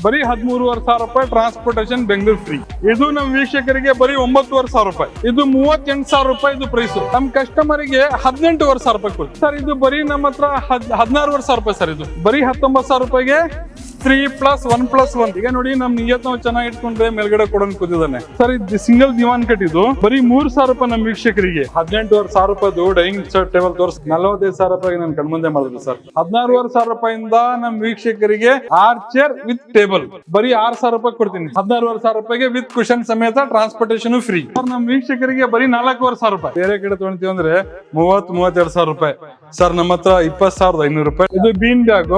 ಬರೀ 13,500 ರೂಪಾಯಿ transportation Bengaluru free. ಇದು ನಮ್ಮ ವೀಕ್ಷಕರಿಗೆ ಬರೀ 9,500 ರೂಪಾಯಿ. ಇದು 38,000 ರೂಪಾಯಿ ಇದು ಪ್ರೈಸ್. ನಮ್ಮ ಕಸ್ಟಮರ್ಗೆ 18,500 ರೂಪಾಯಿ ಕೊಡ್ತೀವಿ ಸರ್. ಇದು ಬರೀ ನಮ್ಮ ಹತ್ರ 16,500 ರೂಪಾಯಿ ಸರ್. ಇದು ಬರೀ 19,000 ರೂಪಾಯಿಗೆ 3+1+1. ಈಗ ನೋಡಿ ನಮ್ ನಿಯತ್ ನಾವು ಚೆನ್ನಾಗಿ ಇಟ್ಕೊಂಡ್ರೆ ಮೇಲ್ಗಡೆ ಕೊಡೋನ್ ಕೂತಿದ್ದಾನೆ ಸರ್. ಇದು ಸಿಂಗಲ್ ದಿವಾನ್ ಕಟ್. ಇದು ಬರೀ 3,000 ರೂಪಾಯಿ ನಮ್ಮ ವೀಕ್ಷಕರಿಗೆ. 18,500 ರೂಪಾಯಿ ಡೈನಿಂಗ್ ಟೇಬಲ್ ತೋರಿಸ್ 45,000 ರೂಪಾಯಿ ನನ್ ಕಣ್ಮುಂದೆ ಮಾಡಿದ್ರು ಸರ್. 16,500 ರೂಪಾಯಿಂದ ನಮ್ ವೀಕ್ಷಕರಿಗೆ ಆರ್ಚರ್ ವಿತ್ ಟೇಬಲ್ ಬರೀ 6,000 ರೂಪಾಯಿ ಕೊಡ್ತೀನಿ. 16,500 ರೂಪಾಯಿಗೆ ವಿತ್ ಕುಶನ್ ಸಮೇತ ಟ್ರಾನ್ಸ್ಪೋರ್ಟೇಷನ್ ಫ್ರೀ ಸರ್. ನಮ್ ವೀಕ್ಷಕರಿಗೆ ಬರೀ 4,500 ರೂಪಾಯಿ. ಬೇರೆ ಕಡೆ ತೊಗೊಂತೀವಿ ಅಂದ್ರೆ 32,000 ರೂಪಾಯಿ ಸರ್. ನಮ್ಮ ಹತ್ರ 20,500 ರೂಪಾಯಿ. ಇದು ಬೀನ್ ಬ್ಯಾಗ್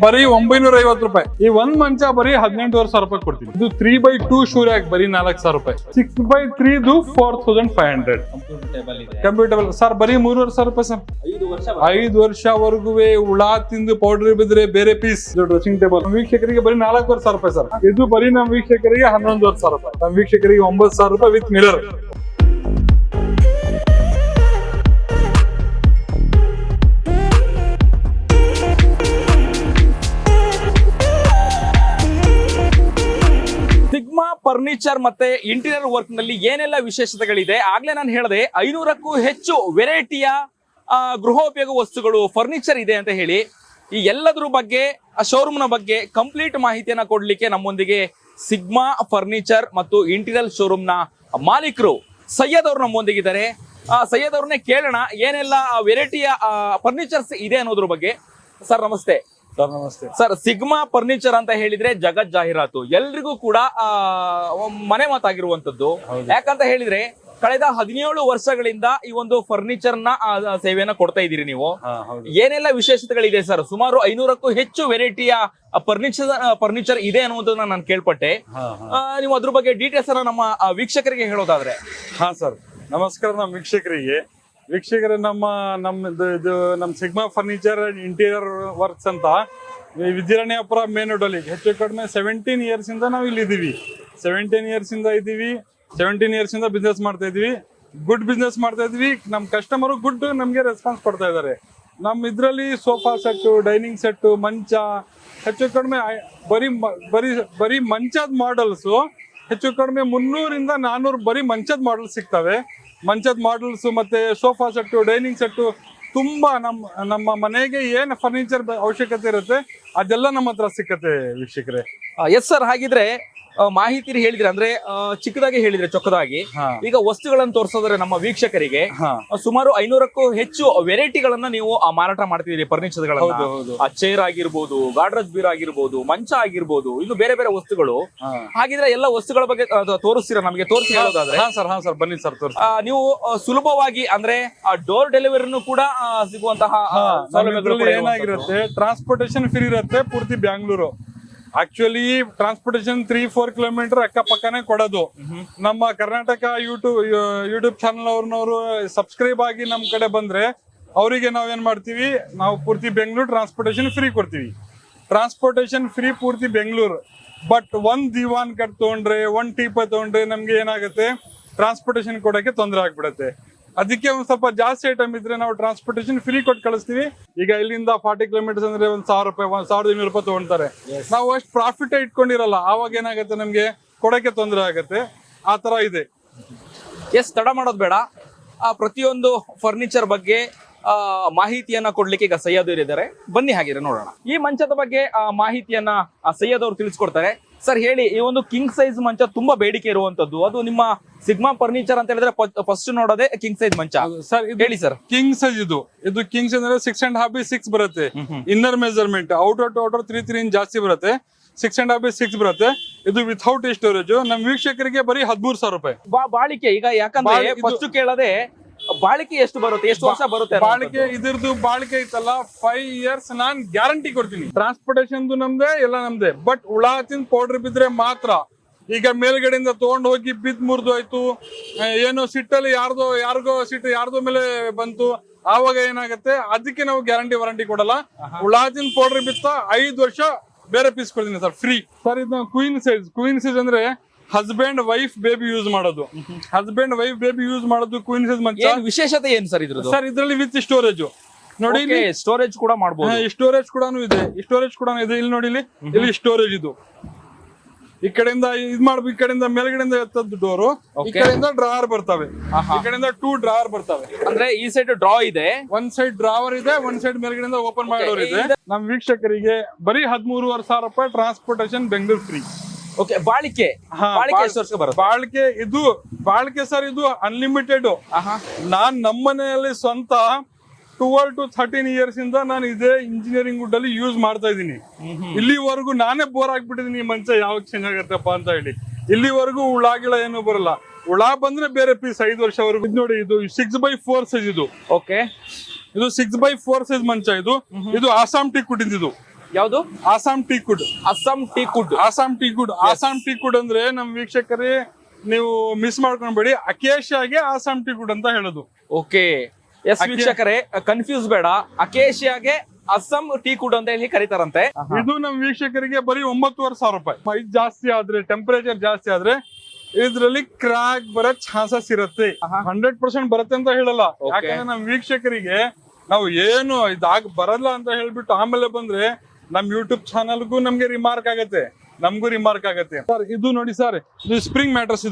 ಬರೀ 950 ರೂಪಾಯಿ. ಈ ಒಂದ್ ಮಂಚ ಬರೀ 18,500 ರೂಪಾಯಿ ಕೊಡ್ತೀನಿ. ಇದು 3x2 ಶೂ ರ್ಯಾಕ್ ಬರೀ 4,000 ರೂಪಾಯಿ. 6x3 4,500. ಕಂಪ್ಯೂಟೇಬಲ್ ಸರ್ ಬರೀ 3,500 ರೂಪಾಯಿ ಸರ್. 5 ವರ್ಷವರೆಗೂ ಹುಳ ತಿಂದು ಪೌಡರ್ ಬಿದ್ರೆ ಬೇರೆ ಪೀಸ್. ಡ್ರೆಸ್ಸಿಂಗ್ ಟೇಬಲ್ ವೀಕ್ಷಕರಿಗೆ ಬರೀ 4,500 ರೂಪಾಯಿ ಸರ್. ಇದು ಬರೀ ನಮ್ಮ ವೀಕ್ಷಕರಿಗೆ 11,500 ರೂಪಾಯಿ. ನಮ್ಮ ವೀಕ್ಷಕರಿಗೆ 9,000 ರೂಪಾಯಿ ವಿತ್ ಮಿರರ್. ಸಿಗ್ಮಾ ಫರ್ನಿಚರ್ ಮತ್ತೆ ಇಂಟೀರಿಯರ್ ವರ್ಕ್ ನಲ್ಲಿ ಏನೆಲ್ಲ ವಿಶೇಷತೆಗಳಿದೆ ಆಗ್ಲೇ ನಾನು ಹೇಳಿದೆ. 500ಕ್ಕೂ ಹೆಚ್ಚು ವೆರೈಟಿಯ ಗೃಹೋಪಯೋಗ ವಸ್ತುಗಳು ಫರ್ನಿಚರ್ ಇದೆ ಅಂತ ಹೇಳಿ. ಈ ಎಲ್ಲದ್ರ ಬಗ್ಗೆ ಶೋರೂಮ್ ನ ಬಗ್ಗೆ ಕಂಪ್ಲೀಟ್ ಮಾಹಿತಿಯನ್ನ ಕೊಡ್ಲಿಕ್ಕೆ ನಮ್ಮೊಂದಿಗೆ ಸಿಗ್ಮಾ ಫರ್ನಿಚರ್ ಮತ್ತು ಇಂಟೀರಿಯರ್ ಶೋರೂಮ್ ನ ಮಾಲೀಕರು ಸೈಯದ್ ಅವರು ನಮ್ಮೊಂದಿಗಿದ್ದಾರೆ. ಸೈಯದ್ ಅವ್ರನ್ನೇ ಕೇಳೋಣ ಏನೆಲ್ಲ ವೆರೈಟಿಯ ಫರ್ನಿಚರ್ಸ್ ಇದೆ ಅನ್ನೋದ್ರ ಬಗ್ಗೆ. ಸರ್ ನಮಸ್ತೆ. ಸರ್ ನಮಸ್ತೆ ಸರ್. ಸಿಗ್ಮಾ ಫರ್ನಿಚರ್ ಅಂತ ಹೇಳಿದ್ರೆ ಜಗತ್ ಜಾಹೀರಾತು, ಎಲ್ರಿಗೂ ಕೂಡ ಮನೆ ಮಾತಾಗಿರುವಂತದ್ದು. ಯಾಕಂತ ಹೇಳಿದ್ರೆ ಕಳೆದ 17 ವರ್ಷಗಳಿಂದ ಈ ಒಂದು ಫರ್ನಿಚರ್ ನ ಸೇವೆಯನ್ನ ಕೊಡ್ತಾ ಇದ್ದೀರಿ ನೀವು. ಏನೆಲ್ಲ ವಿಶೇಷತೆಗಳಿದೆ ಸರ್? ಸುಮಾರು 500ಕ್ಕೂ ಹೆಚ್ಚು ವೆರೈಟಿಯ ಫರ್ನಿಚರ್ ಇದೆ ಅನ್ನೋದನ್ನ ನಾನು ಕೇಳ್ಪಟ್ಟೆ. ನೀವು ಅದ್ರ ಬಗ್ಗೆ ಡೀಟೇಲ್ಸ್ ಅನ್ನ ನಮ್ಮ ವೀಕ್ಷಕರಿಗೆ ಹೇಳೋದಾದ್ರೆ. ಹಾ ಸರ್ ನಮಸ್ಕಾರ. ನಮ್ಮ ವೀಕ್ಷಕರೇ ನಮ್ಮ sigma furniture and interior works ಅಂತ ವಿದ್ಯಾರಣ್ಯಪುರ ಮೇನ್ ರೋಡ್ ಅಲ್ಲಿ ಹೆಚ್ಚು ಕಡಿಮೆ 17 ಇಯರ್ಸ್ ಇಂದ ನಾವು ಇಲ್ಲಿ ಇದೀವಿ. 17 ಇಯರ್ಸ್ ಇಂದ ಇದ್ದೀವಿ. 17 ಇಯರ್ಸ್ ಇಂದ ಬಿಸ್ನೆಸ್ ಮಾಡ್ತಾ ಇದೀವಿ. ಗುಡ್ ಬಿಸ್ನೆಸ್ ಮಾಡ್ತಾ ಇದೀವಿ. ನಮ್ ಕಸ್ಟಮರ್ ಗುಡ್ ನಮ್ಗೆ ರೆಸ್ಪಾನ್ಸ್ ಕೊಡ್ತಾ ಇದಾರೆ. ನಮ್ ಇದ್ರಲ್ಲಿ ಸೋಫಾ ಸೆಟ್, ಡೈನಿಂಗ್ ಸೆಟ್, ಮಂಚ ಹೆಚ್ಚು ಕಡಿಮೆ ಬರೀ ಮಂಚದ ಮಾಡಲ್ಸ್ ಹೆಚ್ಚು ಕಡಿಮೆ 300 ಇಂದ 400 ಬರೀ ಮಂಚದ ಮಾಡಲ್ಸ್ ಸಿಗ್ತವೆ. ಮಂಚದ ಮಾಡಲ್ಸ್ ಮತ್ತೆ ಸೋಫಾ ಸೆಟ್, ಡೈನಿಂಗ್ ಸೆಟ್ ತುಂಬಾ ನಮ್ಮ ಮನೆಗೆ ಏನ್ ಫರ್ನಿಚರ್ ಅವಶ್ಯಕತೆ ಇರುತ್ತೆ ಅದೆಲ್ಲ ನಮ್ಮ ಹತ್ರ ಸಿಕ್ಕತ್ತೆ ವೀಕ್ಷಕರೇ. Yes sir. ಹಾಗಿದ್ರೆ ಮಾಹಿತಿ ಹೇಳಿದ್ರೆ ಅಂದ್ರೆ ಚಿಕ್ಕದಾಗಿ ಹೇಳಿದ್ರೆ ಚೊಕ್ಕದಾಗಿ ಈಗ ವಸ್ತುಗಳನ್ನು ತೋರಿಸೋದ್ರೆ ನಮ್ಮ ವೀಕ್ಷಕರಿಗೆ ಸುಮಾರು 500ಕ್ಕೂ ಹೆಚ್ಚು ವೆರೈಟಿಗಳನ್ನ ನೀವು ಮಾರಾಟ ಮಾಡ್ತಿದ್ದೀರಿ. ಫರ್ನಿಚರ್ ಗಳನ್ನ ಚೇರ್ ಆಗಿರ್ಬೋದು, ಗಾಡ್ರೇಜ್ ಬೀರ್ ಆಗಿರ್ಬೋದು, ಮಂಚ ಆಗಿರ್ಬೋದು, ಇನ್ನು ಬೇರೆ ಬೇರೆ ವಸ್ತುಗಳು. ಹಾಗಿದ್ರೆ ಎಲ್ಲ ವಸ್ತುಗಳ ಬಗ್ಗೆ ತೋರಿಸ್ತೀರಾ ನಮಗೆ? ತೋರಿಸಿ ಹೇಳೋದಾದ್ರೆ. ಹಾ ಸರ್ ಬನ್ನಿ ಸರ್ ತೋರಿಸಿ. ನೀವು ಸುಲಭವಾಗಿ ಅಂದ್ರೆ ಡೋರ್ ಡೆಲಿವರಿನೂ ಕೂಡ ಸಿಗುವಂತಹ ಸೌಲಭ್ಯಗಳು ಏನಾಗಿರುತ್ತೆ, ಟ್ರಾನ್ಸ್ಪೋರ್ಟೇಶನ್ ಫ್ರೀ ಇರುತ್ತೆ ಪೂರ್ತಿ ಬ್ಯಾಂಗ್ಳೂರು. ಆಕ್ಚುಲಿ ಟ್ರಾನ್ಸ್ಪೋರ್ಟೇಶನ್ 3-4 ಕಿಲೋಮೀಟರ್ ಅಕ್ಕಪಕ್ಕನೆ ಕೊಡೋದು. ನಮ್ಮ ಕರ್ನಾಟಕ ಯೂಟ್ಯೂಬ್ ಚಾನಲ್ ಅವ್ರನ್ನವರು ಸಬ್ಸ್ಕ್ರೈಬ್ ಆಗಿ ನಮ್ ಕಡೆ ಬಂದ್ರೆ ಅವರಿಗೆ ನಾವ್ ಏನ್ ಮಾಡ್ತೀವಿ, ನಾವು ಪೂರ್ತಿ ಬೆಂಗಳೂರು ಟ್ರಾನ್ಸ್ಪೋರ್ಟೇಶನ್ ಫ್ರೀ ಕೊಡ್ತೀವಿ. ಟ್ರಾನ್ಸ್ಪೋರ್ಟೇಶನ್ ಫ್ರೀ ಪೂರ್ತಿ ಬೆಂಗಳೂರು. ಬಟ್ ಒಂದ್ ದಿವಾನ್ ಕಟ್ ತಗೊಂಡ್ರೆ, ಒಂದ್ ಟೀಪ ತಗೊಂಡ್ರೆ ನಮ್ಗೆ ಏನಾಗುತ್ತೆ, ಟ್ರಾನ್ಸ್ಪೋರ್ಟೇಶನ್ ಕೊಡಕ್ಕೆ ತೊಂದರೆ ಆಗ್ಬಿಡತ್ತೆ. ಅದಕ್ಕೆ ಒಂದ್ ಸ್ವಲ್ಪ ಜಾಸ್ತಿ ಐಟಮ್ ಇದ್ರೆ ನಾವು ಟ್ರಾನ್ಸ್ಪೋರ್ಟೇಶನ್ ಫ್ರೀ ಕೊಟ್ಟು ಕಳಿಸ್ತೀವಿ. ಈಗ ಇಲ್ಲಿಂದ 40 ಕಿಲೋಮೀಟರ್ಸ್ ಅಂದ್ರೆ 1,000 ರೂಪಾಯಿ, 1,200 ರೂಪಾಯಿ ತಗೊಂತಾರೆ. ನಾವು ಅಷ್ಟು ಪ್ರಾಫಿಟ್ ಇಟ್ಕೊಂಡಿರಲ್ಲ. ಆವಾಗ ಏನಾಗುತ್ತೆ, ನಮ್ಗೆ ಕೊಡಕ್ಕೆ ತೊಂದರೆ ಆಗತ್ತೆ. ಆ ತರ ಇದೆ. ಎಸ್, ತಡ ಮಾಡೋದು ಬೇಡ. ಪ್ರತಿಯೊಂದು ಫರ್ನಿಚರ್ ಬಗ್ಗೆ ಮಾಹಿತಿಯನ್ನ ಕೊಡ್ಲಿಕ್ಕೆ ಈಗ ಸೈಯದ್ ಇದ್ದಾರೆ. ಬನ್ನಿ ಹಾಗಿದ್ರೆ ನೋಡೋಣ. ಈ ಮಂಚದ ಬಗ್ಗೆ ಮಾಹಿತಿಯನ್ನ ಸೈಯದ್ ಅವರು ತಿಳಿಸ್ಕೊಡ್ತಾರೆ. ಸರ್ ಹೇಳಿ, ಈ ಒಂದು ಕಿಂಗ್ ಸೈಜ್ ಮಂಚ ತುಂಬಾ ಬೇಡಿಕೆ ಇರುವಂತದ್ದು, ಅದು ನಿಮ್ಮ ಸಿಗ್ಮಾ ಫರ್ನಿಚರ್ ಅಂತ ಹೇಳಿದ್ರೆ ಫಸ್ಟ್ ನೋಡೋದೇ ಕಿಂಗ್ ಸೈಜ್ ಮಂಚ. ಸರ್ ಹೇಳಿ ಸರ್. ಕಿಂಗ್ ಸೈಜ್ ಇದು ಕಿಂಗ್ ಸೈಜ್ ಅಂದ್ರೆ 6.5x6 ಬರುತ್ತೆ. Inner measurement outer to outer 3 inch ಜಾಸ್ತಿ ಬರುತ್ತೆ. 6.5x6 ಬರುತ್ತೆ. ಇದು ವಿಥೌಟ್ ಸ್ಟೋರೇಜ್. ನಮ್ ವೀಕ್ಷಕರಿಗೆ ಬರೀ 13,000 ರೂಪಾಯಿ ಬಾಳಿಕೆ. ಈಗ ಯಾಕಂದ್ರೆ ಫಸ್ಟ್ ಕೇಳದೆ ಬಾಳಿಕೆ ಎಷ್ಟು ಬರುತ್ತೆ, ಎಷ್ಟು ವರ್ಷ ಬರುತ್ತೆ ಬಾಳಿಕೆ? ಇದ್ರದ್ದು ಬಾಳಿಕೆ ಐತಲ್ಲ 5 ಇಯರ್ಸ್ ನಾನ್ ಗ್ಯಾರಂಟಿ ಕೊಡ್ತೀನಿ. ಟ್ರಾನ್ಸ್ಪೋರ್ಟೇಶನ್ ನಮ್ದೇ, ಎಲ್ಲ ನಮ್ದೇ. ಬಟ್ ಹುಳ ತಿಂದ್ ಪೌಡರ್ ಬಿದ್ರೆ ಮಾತ್ರ. ಈಗ ಮೇಲ್ಗಡೆಯಿಂದ ತಗೊಂಡ್ ಹೋಗಿ ಬಿದ್ ಮುರಿದು ಆಯ್ತು, ಏನೋ ಸಿಟ್ಟಲ್ಲಿ ಯಾರ್ದೋ ಮೇಲೆ ಬಂತು, ಆವಾಗ ಏನಾಗುತ್ತೆ, ಅದಕ್ಕೆ ನಾವು ಗ್ಯಾರಂಟಿ ವಾರಂಟಿ ಕೊಡಲ್ಲ. ಹುಳ ತಿಂದ್ ಪೌಡರ್ ಬಿತ್ತ 5 ವರ್ಷ ಬೇರೆ ಪೀಸ್ ಕೊಡ್ತೀನಿ ಸರ್, ಫ್ರೀ. ಸರ್ ಇದು ಕ್ವೀನ್ ಸೈಜ್ ಅಂದ್ರೆ ಹಸ್ಬೆಂಡ್ ವೈಫ್ ಬೇಬಿ ಯೂಸ್ ಮಾಡೋದು. ಕ್ವೀನ್ ಸೈಜ್ ಮಂಚ. ವಿಶೇಷತೆ ಏನು ಸರ್ ಇದ್ರದ್ದು? ಸರ್ ಇದ್ರಲ್ಲಿ ವಿತ್ ಸ್ಟೋರೇಜ್ ನೋಡಿ, ಸ್ಟೋರೇಜ್ ಕೂಡ ಮಾಡಬಹುದು. ಸ್ಟೋರೇಜ್ ಕೂಡ ಇದೆ. ಇಲ್ಲಿ ನೋಡಿ, ಇಲ್ಲಿ ಸ್ಟೋರೇಜ್ ಇದು. ಈ ಕಡೆಯಿಂದ ಇದ್ ಮಾಡ್ಬೇಕು, ಈ ಕಡೆಯಿಂದ ಮೇಲ್ಗಡೆಯಿಂದ ಎತ್ತದ್ದು ಡೋರು, ಈ ಕಡೆಯಿಂದ ಡ್ರಾವರ್ ಬರ್ತವೆ, ಈ ಕಡೆಯಿಂದ 2 ಡ್ರಾವರ್ ಬರ್ತವೆ. ಅಂದ್ರೆ ಈ ಸೈಡ್ ಡ್ರಾ ಇದೆ, ಒಂದ್ ಸೈಡ್ ಡ್ರಾವರ್ ಇದೆ, ಒಂದ್ ಸೈಡ್ ಮೇಲ್ಗಡೆಯಿಂದ ಓಪನ್ ಮಾಡೋರು ಇದೆ. ನಮ್ ವೀಕ್ಷಕರಿಗೆ ಬರೀ 13,500 ರೂಪಾಯಿ ಟ್ರಾನ್ಸ್ಪೋರ್ಟೇಶನ್ ಬೆಂಗಳೂರು ಫ್ರೀ. ಓಕೆ. ಬಾಳಿಕೆ ಎಷ್ಟು ವರ್ಷ ಬರುತ್ತೆ? ಬಾಳಿಕೆ ಸರ್ ಇದು ಅನ್ಲಿಮಿಟೆಡ್. ನಾನ್ ನಮ್ಮನೆಯಲ್ಲಿ ಸ್ವಂತ 12 to 13 ಇಯರ್ಸ್ ಇಂದ ನಾನು ಇದೇ ಇಂಜಿನಿಯರಿಂಗ್ ವುಡ್ ಅಲ್ಲಿ ಯೂಸ್ ಮಾಡ್ತಾ ಇದ್ದೀನಿ. ಇಲ್ಲಿವರೆಗೂ ನಾನೇ ಬೋರ್ ಆಗ್ಬಿಟ್ಟಿದೀನಿ, ಮಂಚ ಯಾವಾಗ ಚೇಂಜ್ ಆಗತ್ತಪ್ಪ ಅಂತ ಹೇಳಿ. ಇಲ್ಲಿವರೆಗೂ ಹುಳ ಏನು ಬರಲ್ಲ. ಹುಳ ಬಂದ್ರೆ ಬೇರೆ ಪೀಸ್ 5 ವರ್ಷವರೆಗೂ. ಇದು ನೋಡಿ, ಇದು 6x4 ಸೈಜ್ ಇದು. ಓಕೆ. ಇದು 6x4 ಸೈಜ್ ಮಂಚ. ಇದು ಆಸಾಮ್ ಟೀಕ್ ವುಡ್ ಇದು. ಯಾವುದು? Assam teak wood. Assam teak wood. Assam teak wood ಅಂದ್ರೆ ನಮ್ ವೀಕ್ಷಕರೇ ನೀವು ಮಿಸ್ ಮಾಡ್ಕೊಂಡ್ಬೇಡಿ, ಅಕೇಶಿಯಾಗೆ ಆಸಾಮ್ ಟೀಕ್ ವುಡ್ ಅಂತ ಹೇಳೋದು. ಓಕೆ. ಎಸ್ ವೀಕ್ಷಕರೇ, ಕನ್ಫ್ಯೂಸ್ ಬೇಡ, ಅಕೇಶಿಯಾಗೆ ಅಸ್ಸಾಂ ಟೀಕ್ ವುಡ್ ಅಂತ ಹೇಳಿ ಕರೀತಾರಂತೆ. ಇದು ನಮ್ ವೀಕ್ಷಕರಿಗೆ ಬರೀ 9,500 ರೂಪಾಯಿ. ಇದು ಜಾಸ್ತಿ ಆದ್ರೆ, ಟೆಂಪರೇಚರ್ ಜಾಸ್ತಿ ಆದ್ರೆ ಇದ್ರಲ್ಲಿ ಕ್ರಾಕ್ ಬರೋ ಚಾನ್ಸಸ್ ಇರುತ್ತೆ. 100% ಬರುತ್ತೆ ಅಂತ ಹೇಳಲ್ಲ, ಯಾಕಂದ್ರೆ ನಮ್ ವೀಕ್ಷಕರಿಗೆ ನಾವು ಏನು ಬರಲ್ಲ ಅಂತ ಹೇಳ್ಬಿಟ್ಟು ಆಮೇಲೆ ಬಂದ್ರೆ ನಮ್ ಯೂಟ್ಯೂಬ್ ಚಾನಲ್ಗೂ ನಮ್ಗೆ ರಿಮಾರ್ಕ್ ಆಗತ್ತೆ, ನಮ್ಗೂ ರಿಮಾರ್ಕ್ ಆಗತ್ತೆ. ಸರ್ ಇದು ನೋಡಿ ಸರ್, ಇದು ಸ್ಪ್ರಿಂಗ್ ಮ್ಯಾಟ್ರಸ್.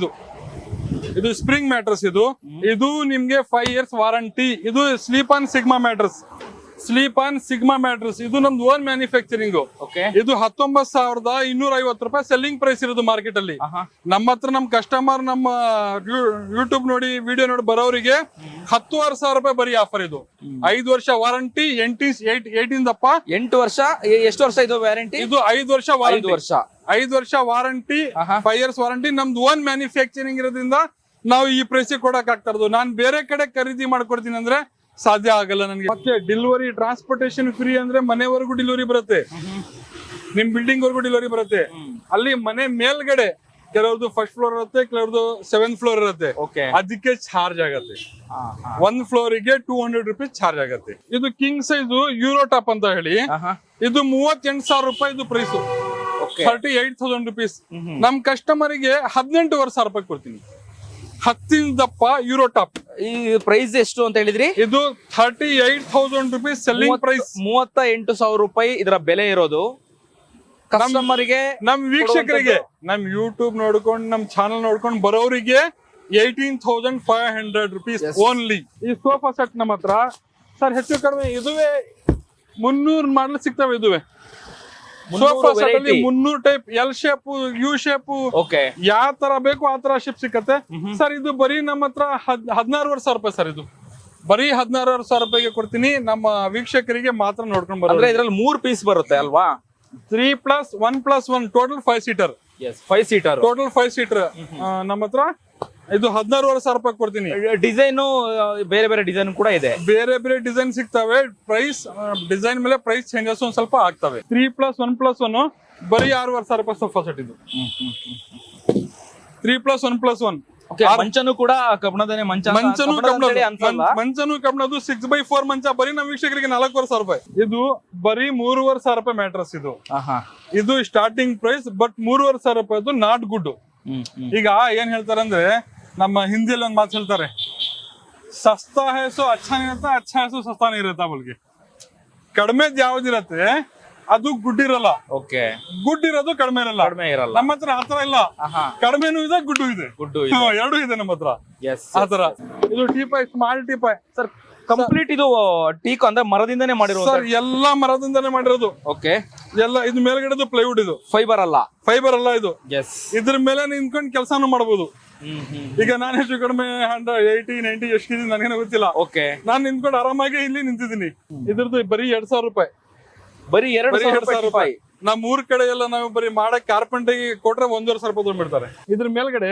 ಇದು ಸ್ಪ್ರಿಂಗ್ ಮ್ಯಾಟ್ರಸ್. ಇದು ನಿಮ್ಗೆ 5 years ವಾರಂಟಿ. ಇದು ಸ್ಲೀಪ್ ಆನ್ ಸಿಗ್ಮಾ ಮ್ಯಾಟ್ರಸ್. ಇದು ನಮ್ದು ಓನ್ ಮ್ಯಾನುಫ್ಯಾಕ್ಚರಿಂಗ್. ಇದು 19,250 ರೂಪಾಯಿ ಸೆಲ್ಲಿಂಗ್ ಪ್ರೈಸ್ ಇರೋದು ಮಾರ್ಕೆಟ್ ಅಲ್ಲಿ. ನಮ್ಮ ಹತ್ರ ನಮ್ ಕಸ್ಟಮರ್ ನಮ್ಮ ಯೂಟ್ಯೂಬ್ ನೋಡಿ ವಿಡಿಯೋ ನೋಡಿ ಬರೋರಿಗೆ 10,000 ರೂಪಾಯಿ ಬರೀ ಆಫರ್. ಇದು 5 ವರ್ಷ ವಾರಂಟಿ, 18 ದಪ್ಪ. 8 ವರ್ಷ. ಎಷ್ಟು ವರ್ಷ ಇದು ವ್ಯಾರಂಟಿ? ಇದು 5 ವರ್ಷ ವಾರಂಟಿ. 5 ವರ್ಷ ವಾರಂಟಿ, 5 years ವಾರಂಟಿ. ನಮ್ದು ಓನ್ ಮ್ಯಾನುಫ್ಯಾಕ್ಚರಿಂಗ್ ಇರೋದ್ರಿಂದ ನಾವು ಈ ಪ್ರೈಸ್ ಕೊಡಕ್ ಆಗ್ತಾ ಇರೋದು. ನಾನ್ ಬೇರೆ ಕಡೆ ಖರೀದಿ ಮಾಡ್ಕೊಡ್ತೀನಿ ಅಂದ್ರೆ ಸಾಧ್ಯ ಆಗಲ್ಲ ನನಗೆ. ಮತ್ತೆ ಡೆಲಿವರಿ, ಟ್ರಾನ್ಸ್ಪೋರ್ಟೇಶನ್ ಫ್ರೀ ಅಂದ್ರೆ ಮನೆವರೆಗೂ ಡೆಲಿವರಿ ಬರುತ್ತೆ, ನಿಮ್ ಬಿಲ್ಡಿಂಗ್ ವರ್ಗೂ ಡೆಲಿವರಿ ಬರುತ್ತೆ. ಅಲ್ಲಿ ಮನೆ ಮೇಲ್ಗಡೆ ಕೆಲವ್ರದ್ದು 1st ಫ್ಲೋರ್ ಇರುತ್ತೆ, ಕೆಲವ್ರದ್ದು 7th ಫ್ಲೋರ್ ಇರುತ್ತೆ. ಅದಕ್ಕೆ ಚಾರ್ಜ್ ಆಗತ್ತೆ. 1 ಫ್ಲೋರಿಗೆ 200 ರೂಪೀಸ್ ಚಾರ್ಜ್ ಆಗತ್ತೆ. ಇದು ಕಿಂಗ್ ಸೈಜ್ ಯೂರೋ ಟಾಪ್ ಅಂತ ಹೇಳಿ. ಇದು 38,000 ರೂಪಾಯಿ ಇದು ಪ್ರೈಸ್. 38,000 ರೂಪೀಸ್. ನಮ್ ಕಸ್ಟಮರಿಗೆ 18,500 ರೂಪಾಯಿ ಕೊಡ್ತೀನಿ. 10 ದಪ್ಪ ಯೂರೋ ಟಾಪ್. ಈ ಪ್ರೈಸ್ ಎಷ್ಟು ಅಂತ ಹೇಳಿದ್ರಿ? ಇದು 38,000 ರೂಪೀಸ್ ಸೆಲ್ಲಿಂಗ್ ಪ್ರೈಸ್. 38,000 ರೂಪಾಯಿ ಇದರ ಬೆಲೆ ಇರೋದು. ಕಸ್ಟಮರ್ಗೆ, ನಮ್ ವೀಕ್ಷಕರಿಗೆ, ನಮ್ ಯೂಟ್ಯೂಬ್ ನೋಡ್ಕೊಂಡು ನಮ್ ಚಾನಲ್ ನೋಡ್ಕೊಂಡು ಬರೋರಿಗೆ 18,500 ರೂಪೀಸ್ ಓನ್ಲಿ. ಈ ಸೋಫಾ ಸೆಟ್ ನಮ್ಮ ಹತ್ರ ಸರ್ ಹೆಚ್ಚು ಕಡಿಮೆ ಇದುವೆ 300 ಮಾಡಲ್ ಸಿಗ್ತವೆ. ಇದುವೆ ಸೋಫಾ ಸೆಟ್ ಅಲ್ಲಿ 300 type, L shape, U shape, ಯಾವ ತರ ಬೇಕು ಆ ತರ ಶೇಪ್ ಸಿಕ್ಕತ್ತೆ ಸರ್. ಇದು ಬರೀ ನಮ್ಮ ಹತ್ರ 16,500 ರೂಪಾಯಿ ಸರ್. ಇದು ಬರೀ 16,500 ರೂಪಾಯಿಗೆ ಕೊಡ್ತೀನಿ. ನಮ್ಮ ವೀಕ್ಷಕರಿಗೆ ಮಾತ್ರ ನೋಡ್ಕೊಂಡು ಬರೋದು. ಇದ್ರಲ್ಲಿ 3 ಪೀಸ್ ಬರುತ್ತೆ ಅಲ್ವಾ? 3+1+1 total 5 seater. 5 seater total 5 seater ನಮ್ಮ ಹತ್ರ. ಇದು 16,500 ರೂಪಾಯಿ ಕೊಡ್ತೀನಿ. ಡಿಸೈನ್ ಬೇರೆ ಬೇರೆ ಡಿಸೈನ್ ಕೂಡ ಇದೆ, ಬೇರೆ ಬೇರೆ ಡಿಸೈನ್ ಸಿಗ್ತವೆ. ಪ್ರೈಸ್ ಡಿಸೈನ್ ಮೇಲೆ ಪ್ರೈಸ್ ಚೇಂಜಸ್ ಒಂದ್ ಸ್ವಲ್ಪ ಆಗ್ತವೆ. 3+1+1 ಬರೀ 6,500 ರೂಪಾಯಿ ಸೋಫಾ ಸೆಟ್. ಇದು 3+1+1. ಮಂಚನು ಕೂಡ ಕಬ್ಬಣದನೇ ಮಂಚನು ಕಬ್ಬಣದು 6x4 ಮಂಚ ಬರೀ ನಮ್ಮ ವೀಕ್ಷಕರಿಗೆ 4,500 ರೂಪಾಯಿ. ಇದು ಬರೀ 3,500 ರೂಪಾಯಿ ಮ್ಯಾಟ್ರಸ್. ಇದು ಸ್ಟಾರ್ಟಿಂಗ್ ಪ್ರೈಸ್. ಬಟ್ 3,500 ರೂಪಾಯಿ ನಾಟ್ ಗುಡ್. ಈಗ ಏನ್ ಹೇಳ್ತಾರೆ ಅಂದ್ರೆ, ನಮ್ಮ ಹಿಂದಿಯಲ್ಲಿ ಒಂದ್ ಮಾತು ಹೇಳ್ತಾರೆ, ಸಸ್ತಾ ಹೈ ಸೋ ಅಚ್ಚಾ ನೀ ಇರತ್ತಾ, ಅಚ್ಚಾ ಹೈ ಸೋ ಸಸ್ತಾ ನೀ ಇರತ್ತಾ ಬೋಲ್ಗೆ. ಕಡಿಮೆದ್ ಯಾವ್ದಿರತ್ತೆ ಅದು ಗುಡ್ ಇರಲ್ಲ. ಗುಡ್ ಇರೋದು ಕಡಿಮೆ ಇರಲ್ಲ. ನಮ್ಮ ಹತ್ರ ಆತರ ಇಲ್ಲ. ಕಡಿಮೆನೂ ಇದೆ, ಗುಡ್ಡು ಇದೆ, ಎರಡೂ ಇದೆ ನಮ್ಮ ಹತ್ರ. ಆತರ. ಇದು teapoy, small teapoy sir. Complete ಇದು ಟೀಕ್ ಅಂದ್ರೆ ಮರದಿಂದನೇ ಮಾಡಿರೋದು ಸರ್. ಎಲ್ಲಾ ಮರದಿಂದನೇ ಮಾಡಿರೋದು. ಎಲ್ಲ ಇದು ಮೇಲ್ಗಡೆದು ಪ್ಲೈವುಡ್. ಇದು ಫೈಬರ್ ಅಲ್ಲ ಇದು. ಇದ್ರ ಮೇಲೆ ನಿಂತ್ಕೊಂಡು ಕೆಲಸನೂ ಮಾಡಬಹುದು. ಈಗ ನಾನು ಹೆಚ್ಚು ಕಡಿಮೆ 180-90 ಎಷ್ಟಿದ್ದೀನಿ ನನಗೇನೋ ಗೊತ್ತಿಲ್ಲ. ನಾನು ನಿಂತ್ಕೊಂಡು ಆರಾಮಾಗಿ ಇಲ್ಲಿ ನಿಂತಿದ್ದೀನಿ. ಇದ್ರದ್ದು ಬರೀ 2,000 ರೂಪಾಯಿ. ಬರೀ 2,000 ರೂಪಾಯಿ. ನಮ್ ಊರ್ ಕಡೆ ಎಲ್ಲ ನಾವು ಬರೀ ಮಾಡಕ್ ಕಾರ್ಪೆಂಟ್ರಿಗೆ ಕೊಟ್ರೆ 1,500 ರೂಪಾಯಿ ತಗೊಂಡ್ಬಿಡ್ತಾರೆ. ಇದ್ರ ಮೇಲ್ಗಡೆ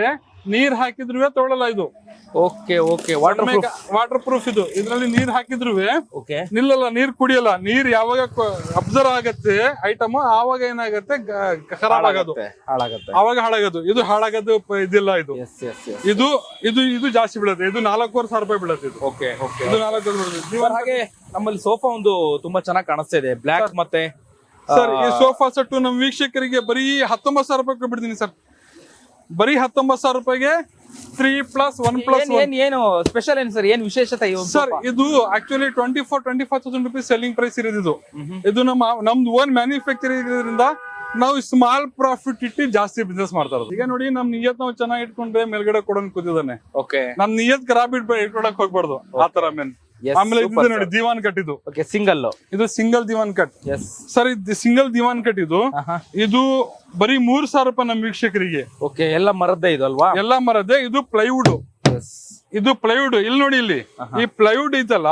ನೀರ್ ಹಾಕಿದ್ರು ತೊಗೊಳಲ್ಲ ಇದು. ವಾಟರ್ ಪ್ರೂಫ್ ಇದು. ಇದ್ರಲ್ಲಿ ನೀರ್ ಹಾಕಿದ್ರು ನಿಲ್ಲಲ್ಲ, ನೀರ್ ಕುಡಿಯಲ್ಲ. ನೀರ್ ಯಾವಾಗ ಅಬ್ಸರ್ವ್ ಆಗತ್ತೆ ಐಟಮ್ ಆವಾಗ ಏನಾಗತ್ತೆ, ಖರಾಬ್ ಆಗೋದು, ಆವಾಗ ಹಾಳಾಗೋದು. ಇದು ಹಾಳಾಗೋದು ಇದಿಲ್ಲ. ಇದು ಜಾಸ್ತಿ ಬೀಳುತ್ತೆ. ಇದು 4,500 ರೂಪಾಯಿ ಬೀಳುತ್ತೆ. ಇದು 4,500 ರೂಪಾಯಿ. ಹಾಗೆ ನಮ್ಮಲ್ಲಿ ಸೋಫಾ ಒಂದು ತುಂಬಾ ಚೆನ್ನಾಗಿ ಕಾಣಿಸ್ತಾ ಇದೆ, ಬ್ಲಾಕ್ ಮತ್ತೆ ಸರ್. ಈ ಸೋಫಾ ಸೆಟ್ ನಮ್ ವೀಕ್ಷಕರಿಗೆ ಬರೀ 19,000 ರೂಪಾಯಿ ಬಿಡ್ತೀನಿ ಸರ್. ಬರೀ 19,000 ರೂಪಾಯಿಗೆ 3+1+1. ಏನು ಸ್ಪೆಷಲ್ ಏನು ಸರ್, ಏನ್ ವಿಶೇಷತೆ ಸರ್? ಇದು ಆಕ್ಚುಲಿ 24,000-25,000 ರೂಪೀಸ್ ಸೆಲ್ಲಿಂಗ್ ಪ್ರೈಸ್ ಇರೋದು. ಇದು ನಮ್ದು ಓನ್ ಮ್ಯಾನುಫ್ಯಾಕ್ಚರಿಂಗ್ ಇರೋದ್ರಿಂದ ನಾವು ಸ್ಮಾಲ್ ಪ್ರಾಫಿಟ್ ಇಟ್ಟು ಜಾಸ್ತಿ ಬಿಸ್ನೆಸ್ ಮಾಡ್ತಾ ಇರೋದು. ಈಗ ನೋಡಿ ನಮ್ ನಿಯತ್ ನಾವು ಚೆನ್ನಾಗಿ ಇಟ್ಕೊಂಡ್ರೆ ಮೇಲ್ಗಡೆ ಕೊಡೋನ್ ಕೂತಿದ್ದಾನೆ. ಓಕೆ, ನಮ್ ನಿಯತ್ ಖರಾಬ್ ಇಟ್ಕೊಳಕ್ ಹೋಗ್ಬಾರ್ದು ಆತರ ಮೇನ್. ಆಮೇಲೆ ಇದು ನೋಡಿ ದಿವಾನ್ ಕಟ್ ಇದು. ಓಕೆ, ಸಿಂಗಲ್ ಇದು ಸಿಂಗಲ್ ದಿವಾನ್ ಕಟ್. ಎಸ್ ಸರ್ ಇದು ಸಿಂಗಲ್ ದಿವಾನ್ ಕಟ್ ಇದು. ಇದು ಬರೀ 3,000 ರೂಪಾಯಿ ನಮ್ ವೀಕ್ಷಕರಿಗೆ. ಓಕೆ, ಎಲ್ಲ ಮರದ್ದೇ ಇದು ಅಲ್ವಾ? ಎಲ್ಲಾ ಮರದೇ. ಇದು ಪ್ಲೈವುಡ್. ಇದು ಪ್ಲೈವುಡ್. ಇಲ್ಲಿ ನೋಡಿ, ಇಲ್ಲಿ ಈ ಪ್ಲೈವುಡ್ ಐತಲ್ಲ,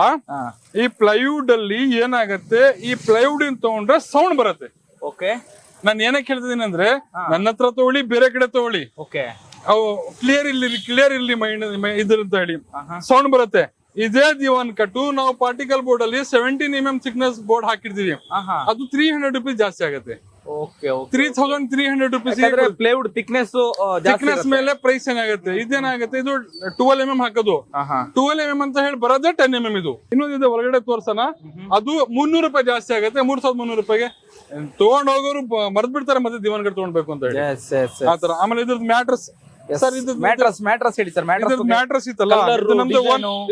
ಈ ಪ್ಲೈವುಡ್ ಅಲ್ಲಿ ಏನಾಗತ್ತೆ, ಈ ಪ್ಲೈವುಡ್ ತಗೊಂಡ್ರೆ ಸೌಂಡ್ ಬರುತ್ತೆ. ಓಕೆ, ನಾನು ಏನಕ್ಕೆ ಹೇಳ್ತಿದ್ದೀನಿ ಅಂದ್ರೆ, ನನ್ನ ಹತ್ರ ತಗೊಳ್ಳಿ, ಬೇರೆ ಕಡೆ ತಗೊಳ್ಳಿ, ಓಕೆ, ಅವು ಕ್ಲಿಯರ್ ಇರ್ಲಿ ಮೈಂಡ್ ಇದ್ರ ಅಂತ ಹೇಳಿ ಸೌಂಡ್ ಬರುತ್ತೆ. ಇದೇ ದಿವಾನ್ ಕಟ್ಟು ನಾವು ಪಾರ್ಟಿಕಲ್ ಬೋರ್ಡ್ ಅಲ್ಲಿ 17 mm ಥಿಕ್ನೆಸ್ ಬೋರ್ಡ್ ಹಾಕಿರ್ತೀವಿ. ಅದು 300 ರೂಪೀಸ್ ಜಾಸ್ತಿ ಆಗುತ್ತೆ. 3,300 ರೂಪೀಸ್ ಪ್ಲೇವುಡ್ ಥಿಕ್ನೆಸ್ ಮೇಲೆ ಪ್ರೈಸ್ ಏನಾಗುತ್ತೆ. ಇದೇನಾಗುತ್ತೆ, ಇದು 12 mm ಹಾಕೋದು. 12 mm ಅಂತ ಹೇಳಿ ಬರೋದೇ 10 mm. ಇದು ಇನ್ನೊಂದು ಇದೆ ಒಳಗಡೆ ತೋರ್ಸನ, ಅದು 300 ರೂಪಾಯಿ ಜಾಸ್ತಿ ಆಗುತ್ತೆ. 3,300 ರೂಪಾಯಿಗೆ ತಗೊಂಡ್ ಹೋಗೋರು ಮರ್ದ್ ಬಿಡ್ತಾರೆ ಮತ್ತೆ ದಿವಾನ್ ಕಟ್ ತಗೊಂಡ್ಬೇಕು ಅಂತ ಹೇಳಿ ಆತರ. ಆಮೇಲೆ ಇದ್ರದ್ದು ಮ್ಯಾಟ್ರಸ್ ಸರ್, ಇದು ಮ್ಯಾಟ್ರಸ್ ಹೇಳಿ ಸರ್. ಮ್ಯಾಟ್ರಸ್ ಇತ್ತಲ್ಲ, ಇದು ನಮ್ದು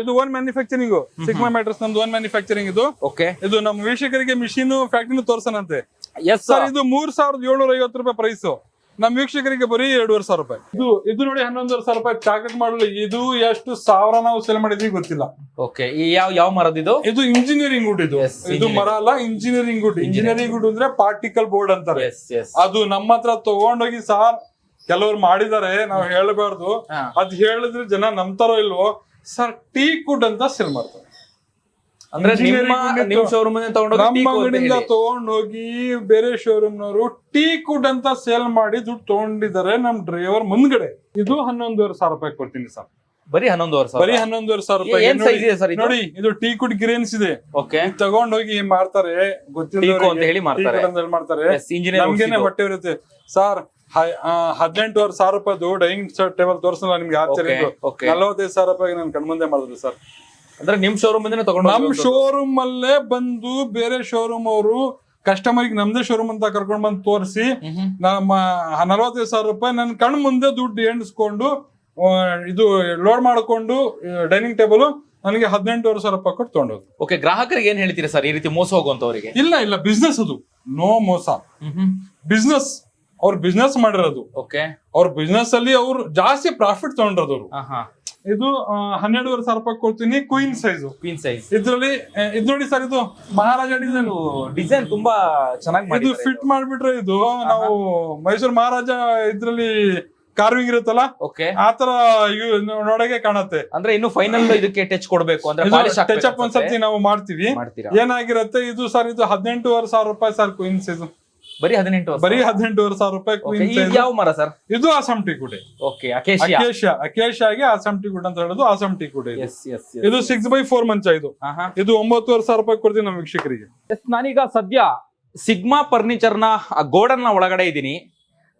ಇದು ಓನ್ ಮ್ಯಾನುಫ್ಯಾಕ್ಚರಿಂಗ್. ಸಿಗ್ಮಾ ಮ್ಯಾಟ್ರಸ್ ನಮ್ದು ಓನ್ ಮ್ಯಾನುಫ್ಯಾಕ್ಚರಿಂಗ್ ಇದು. ಓಕೆ, ಇದು ನಮ್ಮ ವೀಕ್ಷಕರಿಗೆ ಮಿಷಿನ್ ಫ್ಯಾಕ್ಟರಿ ತೋರ್ಸನಂತೆ. ಎಸ್ ಸರ್, ಇದು 3,750 ರೂಪಾಯಿ ಪ್ರೈಸ್. ನಮ್ ವೀಕ್ಷಕರಿಗೆ ಬರೀ 2,500 ರೂಪಾಯಿ. ಇದು ನೋಡಿ 11,500 ರೂಪಾಯಿ ಚಾಕ್ಲೇಟ್ ಮಾಡಲು. ಇದು ಎಷ್ಟು ಸಾವಿರ ನಾವು ಸೇಲ್ ಮಾಡಿದ್ವಿ ಗೊತ್ತಿಲ್ಲ. ಓಕೆ, ಯಾವ ಮರದ ಇದು? ಇದು ಇಂಜಿನಿಯರಿಂಗ್ ವುಡ್. ಇದು ಮರ ಅಲ್ಲ, ಇಂಜಿನಿಯರಿಂಗ್ ವುಡ್. ಇಂಜಿನಿಯರಿಂಗ್ ವುಡ್ ಅಂದ್ರೆ ಪಾರ್ಟಿಕಲ್ ಬೋರ್ಡ್ ಅಂತಾರೆ. ಅದು ನಮ್ಮ ಹತ್ರ ತಗೊಂಡೋಗಿ ಸಾರ್ ಕೆಲವ್ರು ಮಾಡಿದಾರೆ, ನಾವು ಹೇಳಬಾರ್ದು. ಅದ್ ಹೇಳಿದ್ರೆ ಜನ ನಂಬ್ತಾರೋ ಇಲ್ವೋ. ಸರ್, ಟೀ ಕುಡ್ ಅಂತ ಸೇಲ್ ಮಾಡ್ತಾರೆ. ಅಂದ್ರೆ ನಿಮ್ಮ ಶೋರೂಮ್ ನಮ್ಮ ಅಂಗಡಿಯಿಂದ ತಗೊಂಡೋಗಿ ಬೇರೆ ಶೋರೂಮ್ ನವರು ಟೀ ಕುಡ್ ಅಂತ ಸೇಲ್ ಮಾಡಿ ದುಡ್ಡು ತಗೊಂಡಿದ್ದಾರೆ ನಮ್ ಡ್ರೈವರ್ ಮುಂದ್ಗಡೆ. ಇದು 11,500 ರೂಪಾಯಿ ಕೊಡ್ತೀನಿ ಸರ್. ಬರೀ 11,500 ರೂಪಾಯಿ. ನೋಡಿ, ಇದು ಟೀ ಕುಡ್ ಗ್ರೇನ್ಸ್ ಇದೆ. ತಗೊಂಡೋಗಿ ಮಾರ್ತಾರೆ, ಗೊತ್ತಿಲ್ಲ ಮಾಡ್ತಾರೆ. ನಮ್ಗೇನೆ ಹೊಟ್ಟೆ ಇರುತ್ತೆ ಸರ್. 18,500 ರೂಪಾಯಿದು ಡೈನಿಂಗ್ ಟೇಬಲ್ ತೋರಿಸಲ್ಲ ನಿಮ್ಗೆ ಆಶ್ಚರ್ಯ. 45,000 ರೂಪಾಯಿಗೆ ನಾನು ಕಣ್ಮುಂದೆ ಮಾಡಿದ್ರು ಸರ್. ಅಂದ್ರೆ ನಿಮ್ ಶೋರೂಮ್ ತಗೊಂಡು ನಮ್ ಶೋರೂಮ್ ಅಲ್ಲೇ ಬಂದು ಬೇರೆ ಶೋರೂಮ್ ಅವರು ಕಸ್ಟಮರ್ ನಮ್ದೇ ಶೋರೂಮ್ ಅಂತ ಕರ್ಕೊಂಡ್ ಬಂದು ತೋರಿಸಿ ನಮ್ಮ 45,000 ರೂಪಾಯಿ ನನ್ನ ಕಣ್ ಮುಂದೆ ದುಡ್ಡು ಎಣಿಸ್ಕೊಂಡು ಇದು ಲೋಡ್ ಮಾಡ್ಕೊಂಡು ಡೈನಿಂಗ್ ಟೇಬಲ್ ನನಗೆ 18,500 ರೂಪಾಯಿ ಕೊಟ್ಟು ತಗೊಂಡೋದು. ಓಕೆ, ಗ್ರಾಹಕರಿಗೆ ಏನ್ ಹೇಳ್ತೀರಾ ಸರ್ ಈ ರೀತಿ ಮೋಸ ಹೋಗುವಂತವರಿಗೆ? ಇಲ್ಲ, ಬಿಸ್ನೆಸ್ ಅದು. ನೋ ಮೋಸ, ಬಿಸ್ನೆಸ್. ಅವ್ರು ಬಿಸ್ನೆಸ್ ಮಾಡಿರೋದು. ಓಕೆ, ಅವ್ರ ಬಿಸ್ನೆಸ್ ಅಲ್ಲಿ ಅವ್ರು ಜಾಸ್ತಿ ಪ್ರಾಫಿಟ್ ತಗೊಂಡ್ರದು. ಇದು 12,500 ರೂಪಾಯಿ ಕೊಡ್ತೀನಿ. Queen size. ಇದ್ರಲ್ಲಿ ಇದು ನೋಡಿ ಸರ್, ಇದು ಮಹಾರಾಜ ಡಿಸೈನ್ ತುಂಬಾ ಚೆನ್ನಾಗಿ ಇದು ಫಿಟ್ ಮಾಡ್ಬಿಟ್ರೆ ಇದು ನಾವು ಮೈಸೂರು ಮಹಾರಾಜ ಇದ್ರಲ್ಲಿ ಕಾರ್ವಿಂಗ್ ಇರುತ್ತಲ್ಲ, ಆತರ ನೋಡಕ್ಕೆ ಕಾಣುತ್ತೆ. ಅಂದ್ರೆ ಇನ್ನು ಫೈನಲ್ ಇದಕ್ಕೆ ಟಚ್ ಕೊಡ್ಬೇಕು ಅಂದ್ರೆ ಟಚ್ ಅಪ್ ಒಂದ್ಸರ್ತಿ ನಾವು ಮಾಡ್ತೀವಿ. ಏನಾಗಿರುತ್ತೆ ಇದು ಸರ್, ಇದು 18,500 ರೂಪಾಯಿ ಸರ್ ಕ್ವೀನ್ ಸೈಜ್. ಬರೀ 18,500 ರೂಪಾಯಿ ಕ್ವೀನ್ ಸೈಜ್. ಯಾವ ಮರ ಸರ್? ಇದು ಆಸಾಮ್ ಟೀ ಕುಡ್. ಅಕೇಶಿಯಾಗೆ ಆಸಾಮ್ ಟೀ ಕುಡ್ ಅಂತ ಹೇಳೋದು. ಆಸಾಮ್ ಟೀ ಕುಡ್ ಇದು 6x4 ಮಂಚ. ಇದು 9,500 ರೂಪಾಯಿ ಕೊಡ್ತೀನಿ ನಮ್ಮ ವೀಕ್ಷಕರಿಗೆ. ನಾನೀಗ ಸದ್ಯ ಸಿಗ್ಮಾ ಫರ್ನಿಚರ್ ನ ಗೋಡನ್ ನ ಒಳಗಡೆ ಇದ್ದೀನಿ.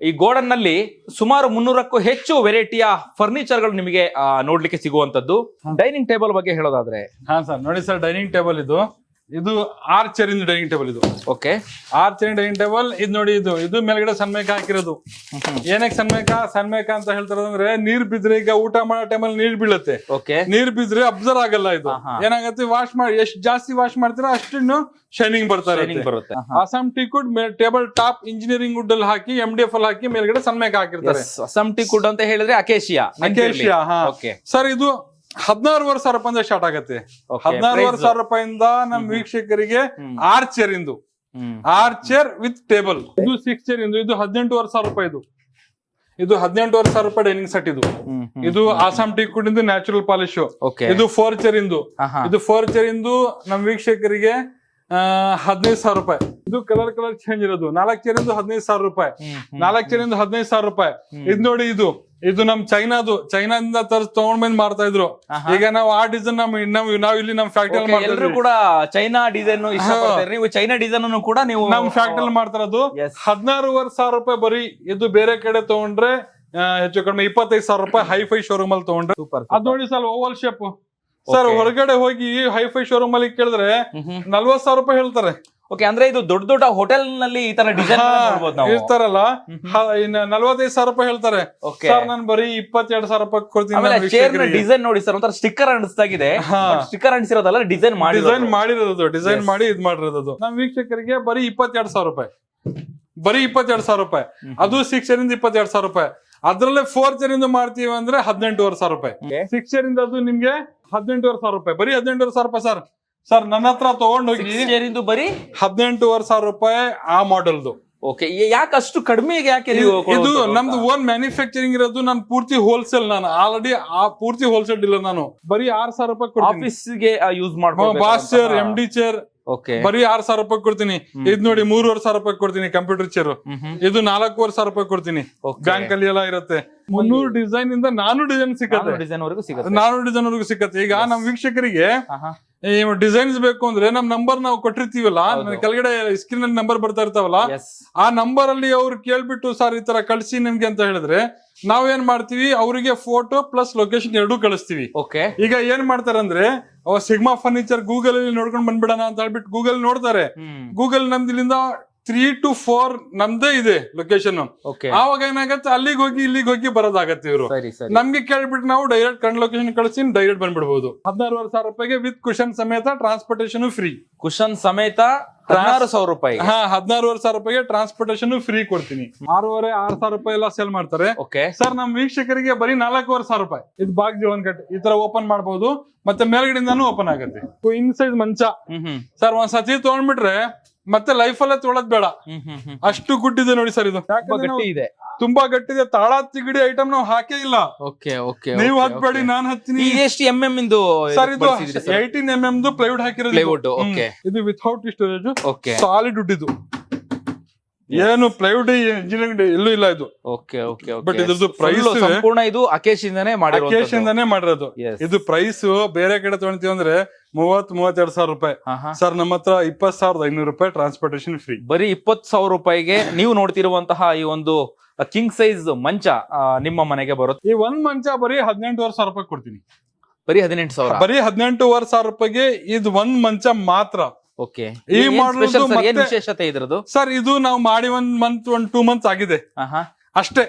ಈ ಗೋಡನ್ ನಲ್ಲಿ ಸುಮಾರು 300ಕ್ಕೂ ಹೆಚ್ಚು ವೆರೈಟಿಯ ಫರ್ನಿಚರ್ ಗಳು ನಿಮಗೆ ನೋಡ್ಲಿಕ್ಕೆ ಸಿಗುವಂತದ್ದು. ಡೈನಿಂಗ್ ಟೇಬಲ್ ಬಗ್ಗೆ ಹೇಳೋದಾದ್ರೆ, ಸರ್ ನೋಡಿ ಸರ್, ಡೈನಿಂಗ್ ಟೇಬಲ್ ಇದು ಆರ್ಚರ್ ಇಂದ ಡೈನಿಂಗ್ ಟೇಬಲ್. ಇದು ಓಕೆ, ಆರ್ಚರ್ ಡೈನಿಂಗ್ ಟೇಬಲ್. ಇದು ನೋಡಿ, ಇದು ಮೇಲ್ಗಡೆ ಸನ್ಮೇಕ ಹಾಕಿರೋದು. ಏನಕ್ಕೆ ಸನ್ಮೇಕ ಅಂತ ಹೇಳ್ತಾರಂದ್ರೆ, ನೀರ್ ಬಿದ್ರೆ, ಈಗ ಊಟ ಮಾಡೋ ಟೈಮಲ್ಲಿ ನೀರ್ ಬೀಳುತ್ತೆ. ನೀರ್ ಬಿದ್ರೆ ಅಬ್ಸರ್ವ್ ಆಗಲ್ಲ. ಇದು ಏನಾಗುತ್ತೆ, ವಾಶ್ ಮಾಡಿ ಎಷ್ಟು ಜಾಸ್ತಿ ವಾಶ್ ಮಾಡ್ತೀರಾ ಅಷ್ಟು ಶೈನಿಂಗ್ ಬರುತ್ತೆ. Assam teak wood table top engineering wood ಅಲ್ಲಿ ಹಾಕಿ MDF ಅಲ್ಲಿ ಹಾಕಿ ಮೇಲ್ಗಡೆ ಸನ್ಮೇಕ ಹಾಕಿರ್ತಾರೆ. ಅಸ್ಸಾಂ ಟೀ ಕುಡ್ ಅಂತ ಹೇಳಿದ್ರೆ ಅಕೇಶಿಯಾ. ಸರ್, ಇದು 16,500 ರೂಪಾಯಿಂದ ಸ್ಟಾರ್ಟ್ ಆಗುತ್ತೆ. 16,500 ರೂಪಾಯಿಂದ ನಮ್ ವೀಕ್ಷಕರಿಗೆ ಆರ್ಚರ್ ವಿತ್ ಟೇಬಲ್. ಇದು 6 ಚೇರ್ ಇಂದು. ಇದು 18,500 ರೂಪಾಯಿ. ಇದು 18,500 ರೂಪಾಯಿ ಡೈನಿಂಗ್ ಸೆಟ್. ಇದು ಆಸಾಮ್ ಟೀ ಕುಡ್ ಇಂದು ನ್ಯಾಚುರಲ್ ಪಾಲಿಶ್. ಇದು 4 ಚೇರ್ ಇಂದು. ಇದು 4 ಚೇರ್ ಇಂದು ನಮ್ ವೀಕ್ಷಕರಿಗೆ 15,000 ರೂಪಾಯಿ. ಇದು ಕಲರ್ ಚೇಂಜ್ ಇರೋದು. 4 ಚೇರ್ ಇಂದು 15,000 ರೂಪಾಯಿ. 4 ಚೇರ್ ಇಂದು 15,000 ರೂಪಾಯಿ. ಇದು ನೋಡಿ, ಇದು ನಮ್ ಚೈನಾದಿಂದ ತಗೊಂಡ್ ಬಂದ್ ಮಾಡ್ತಾ ಇದ್ರು. ಈಗ ನಾವು ಆ ಡಿಸೈನ್ ನಾವ್ ಇಲ್ಲಿ ನಮ್ ಫ್ಯಾಕ್ಟರಿ ಮಾಡ್ತಾ ಕೂಡ ಚೈನಾ ಡಿಸೈನ್ ನೀವು ಚೈನಾ ಡಿಸೈನ್ ಕೂಡ ನೀವು ನಮ್ ಫ್ಯಾಕ್ಟರಿ ಮಾಡ್ತಾ ಇರೋದು. 16,500 ರೂಪಾಯಿ ಬರೀ. ಇದು ಬೇರೆ ಕಡೆ ತಗೊಂಡ್ರೆ ಹೆಚ್ಚು ಕಡಿಮೆ 25,000 ರೂಪಾಯಿ ಹೈಫೈ ಶೋರೂಮ್ ಅಲ್ಲಿ ತಗೊಂಡ್ರೆ. ಅದ್ ನೋಡಿ ಸರ್, ಓವಲ್ ಶೇಪ್. ಸರ್, ಹೊರಗಡೆ ಹೋಗಿ ಹೈಫೈ ಶೋರೂಮ್ ಅಲ್ಲಿ ಕೇಳಿದ್ರೆ 40,000 ರೂಪಾಯಿ ಹೇಳ್ತಾರೆ. ಓಕೆ, ಅಂದ್ರೆ ಇದು ದೊಡ್ಡ ದೊಡ್ಡ ಹೋಟೆಲ್ ನಲ್ಲಿ ಈ ತರ ಡಿಸೈನ್ ಇರ್ತಾರಲ್ಲ, 45,000 ರೂಪಾಯಿ ಹೇಳ್ತಾರೆ. ಸರ್, ನಾನು ಬರೀ 22,000 ರೂಪಾಯಿ ಕೊಡ್ತೀನಿ. ಡಿಸೈನ್ ನೋಡಿ ಸರ್, ಒಂಥರ ಸ್ಟಿಕ್ಕರ್ ಅಂಟಿಸ್ತಾಗಿದೆ. ಸ್ಟಿಕ್ಕರ್ ಅಂಟಿಸಿರೋದಲ್ಲ, ಡಿಸೈನ್ ಮಾಡಿರೋದು. ಡಿಸೈನ್ ಮಾಡಿ ಇದ್ ಮಾಡಿರೋದು. ನಮ್ ವೀಕ್ಷಕರಿಗೆ ಬರೀ 22,000 ರೂಪಾಯಿ. ಬರೀ 22,000 ರೂಪಾಯಿ. ಅದು 6 ಚೇರ್ ಇಂದ 22,000 ರೂಪಾಯಿ. ಅದ್ರಲ್ಲೇ 4 ಚೇರ್ ಇಂದ ಮಾಡ್ತೀವಿ ಅಂದ್ರೆ 18,500 ರೂಪಾಯಿ. 6 ಚೇರ್ ಇಂದ ಅದು ನಿಮ್ಗೆ 18,500 ರೂಪಾಯಿ. ಬರೀ 18,500 ರೂಪಾಯಿ ಸರ್. ಸರ್ ನನ್ನ ಹತ್ರ ತಗೊಂಡೋಗಿ ಬರೀ 18,500 ರೂಪಾಯಿ ಆ ಮಾಡೆಲ್ದು. ಓಕೆ, ಯಾಕೆ ಅಷ್ಟು ಕಡಿಮೆಗೆ ಯಾಕೆ ನೀವು ಇದು ನಮ್ದು ಓನ್ ಮ್ಯಾನುಫ್ಯಾಕ್ಚರಿಂಗ್ ಇರೋದು. ನಾನು ಪೂರ್ತಿ ಹೋಲ್ಸೇಲ್, ನಾನು ಆಲ್ರೆಡಿ ಪೂರ್ತಿ ಹೋಲ್ಸೇಲ್ ಡೀಲರ್. ನಾನು ಬರೀ 6,000 ರೂಪಾಯಿ ಆಫೀಸ್ಗೆ ಯೂಸ್ ಮಾಡ್ಬೋದು. Boss chair, MD chair okay, ಬರೀ 6,000 ರೂಪಾಯಿ ಕೊಡ್ತೀನಿ. ಇದ್ ನೋಡಿ 3,500 ರೂಪಾಯಿ ಕೊಡ್ತೀನಿ. ಕಂಪ್ಯೂಟರ್ ಚೇರ್ ಇದು 4,500 ರೂಪಾಯಿ ಕೊಡ್ತೀನಿ. ಬ್ಯಾಂಕ್ ಅಲ್ಲಿ ಎಲ್ಲ ಇರುತ್ತೆ. 300 ಡಿಸೈನ್ ಇಂದ 400 ಡಿಸೈನ್ ಸಿಕ್ಕತ್ತೆ. 400 ಡಿಸೈನ್ ವರೆಗೂ ಸಿಕ್ಕತ್ತೆ. ಈಗ ನಮ್ ವೀಕ್ಷಕರಿಗೆ ಡಿಸೈನ್ಸ್ ಬೇಕು ಅಂದ್ರೆ ನಮ್ ನಂಬರ್ ನಾವು ಕೊಟ್ಟಿರ್ತೀವಲ್ಲ, ಕೆಳಗಡೆ ಸ್ಕ್ರೀನ್ ಅಲ್ಲಿ ನಂಬರ್ ಬರ್ತಾ ಇರ್ತಾವಲ್ಲ, ಆ ನಂಬರ್ ಅಲ್ಲಿ ಅವ್ರು ಕೇಳ್ಬಿಟ್ಟು ಸರ್ ಈ ತರ ಕಳ್ಸಿ ನಿಮ್ಗೆ ಅಂತ ಹೇಳಿದ್ರೆ ನಾವ್ ಏನ್ ಮಾಡ್ತೀವಿ, ಅವರಿಗೆ ಫೋಟೋ ಪ್ಲಸ್ ಲೊಕೇಶನ್ ಎರಡೂ ಕಳಿಸ್ತೀವಿ. ಈಗ ಏನ್ ಮಾಡ್ತಾರೆ ಅಂದ್ರೆ ಸಿಗ್ಮಾ ಫರ್ನಿಚರ್ ಗೂಗಲ್ ಅಲ್ಲಿ ನೋಡ್ಕೊಂಡ್ ಬಂದ್ಬಿಡೋಣ ಅಂತ ಹೇಳ್ಬಿಟ್ಟು ಗೂಗಲ್ ನೋಡ್ತಾರೆ. ಗೂಗಲ್ ನಮ್ದು ಇಲ್ಲಿಂದ 3 to 4 ನಮ್ದೇ ಇದೆ ಲೊಕೇಶನ್. ಆವಾಗ ಏನಾಗತ್ತೆ, ಅಲ್ಲಿಗೆ ಹೋಗಿ ಇಲ್ಲಿಗೆ ಹೋಗಿ ಬರೋದಾಗತ್ತೆ. ಇವರು ನಮ್ಗೆ ಕೇಳ್ಬಿಟ್ಟು ನಾವು ಡೈರೆಕ್ಟ್ ಕಣ್ ಲೊಕೇಶನ್ ಕಳಿಸಿ ಡೈರೆಕ್ಟ್ ಬಂದ್ಬಿಡ್ಬೋದು. 16,500 ರೂಪಾಯಿಗೆ ವಿತ್ ಕುಶನ್ ಸಮೇತ ಟ್ರಾನ್ಸ್ಪೋರ್ಟೇಷನ್ ಫ್ರೀ. ಕುಶನ್ ಸಮೇತ 16,000 ರೂಪಾಯಿ. 16,500 ರೂಪಾಯಿಗೆ ಟ್ರಾನ್ಸ್ಪೋರ್ಟೇಷನ್ ಫ್ರೀ ಕೊಡ್ತೀನಿ. 6,500 ರೂಪಾಯಿ ಎಲ್ಲ ಸೇಲ್ ಮಾಡ್ತಾರೆ. ಸರ್ ನಮ್ ವೀಕ್ಷಕರಿಗೆ ಬರೀ 4,500 ರೂಪಾಯಿ. ಇದು ಬಾಗ್ಜಿ ಒಂದ್ ಕಟ್ ಈ ತರ ಓಪನ್ ಮಾಡಬಹುದು. ಮತ್ತೆ ಮೇಲ್ಗಡೆಯಿಂದಾನು ಓಪನ್ ಆಗುತ್ತೆ. ಇನ್ಸೈಡ್ ಮಂಚ ಸರ್ ಒಂದ್ ಸತಿ ತಗೊಂಡ್ಬಿಟ್ರೆ ಮತ್ತೆ ಲೈಫ್ ಅಲ್ಲೇ ತೊಳದ್ ಬೇಡ, ಅಷ್ಟು ಗುಡ್ ಇದೆ ನೋಡಿ ಸರ್. ಇದು ಇದೆ, ತುಂಬಾ ಗಟ್ಟಿದೆ. ತಾಳ ತಿಗಡಿ ಐಟಮ್ ನಾವು ಹಾಕೇ ಇಲ್ಲ. ನೀವು ಹತ್ಬೇಡಿ, ನಾನ್ ಹತ್ತೀನಿ. ಎಷ್ಟು MM ಇಂದು ಸರ್? ಇದು 18 mm ಪ್ಲೈವುಡ್ ಹಾಕಿರೋದು. ಇದು ವಿಥೌಟ್ ಸ್ಟೋರೇಜ್, ಸಾಲಿಡ್ ವುಡ್. ಇದು ಏನು ಪ್ಲೈವುಡ್ ಇಂಜಿನಿಯರಿಂಗ್ ಎಲ್ಲೂ ಇಲ್ಲ ಇದು. ಬಟ್ ಇದ್ರದ್ದು ಪ್ರೈಸ್ ಸಂಪೂರ್ಣ ಇದು ಅಕೇಶಿಂದಾನೇ ಮಾಡಿರೋದು. ಇದು ಪ್ರೈಸ್ ಬೇರೆ ಕಡೆ ತಗೊಂತೀವಿ ಅಂದ್ರೆ 32,000 ರೂಪಾಯಿ. ಸರ್ ನಮ್ಮ ಹತ್ರ 20,500 ರೂಪಾಯಿ ಟ್ರಾನ್ಸ್ಪೋರ್ಟೇಷನ್ ಫ್ರೀ. ಬರೀ 20,000 ರೂಪಾಯಿಗೆ ನೀವು ನೋಡ್ತಿರುವಂತಹ ಈ ಒಂದು ಕಿಂಗ್ ಸೈಜ್ ಮಂಚ ನಿಮ್ಮ ಮನೆಗೆ ಬರುತ್ತೆ. ಈ ಒಂದ್ ಮಂಚ ಬರೀ 18,500 ರೂಪಾಯಿ ಕೊಡ್ತೀನಿ. ಬರೀ 18,000, ಬರೀ 18,500 ರೂಪಾಯಿಗೆ ಇದು ಒಂದ್ ಮಂಚ ಮಾತ್ರ. ಈ ಮಾಡಲ್ ವಿಶೇಷತೆ ಇದ್ರದ್ದು ಸರ್, ಇದು ನಾವು ಮಾಡಿ 2 ಮಂತ್ಸ್ ಆಗಿದೆ ಅಷ್ಟೇ.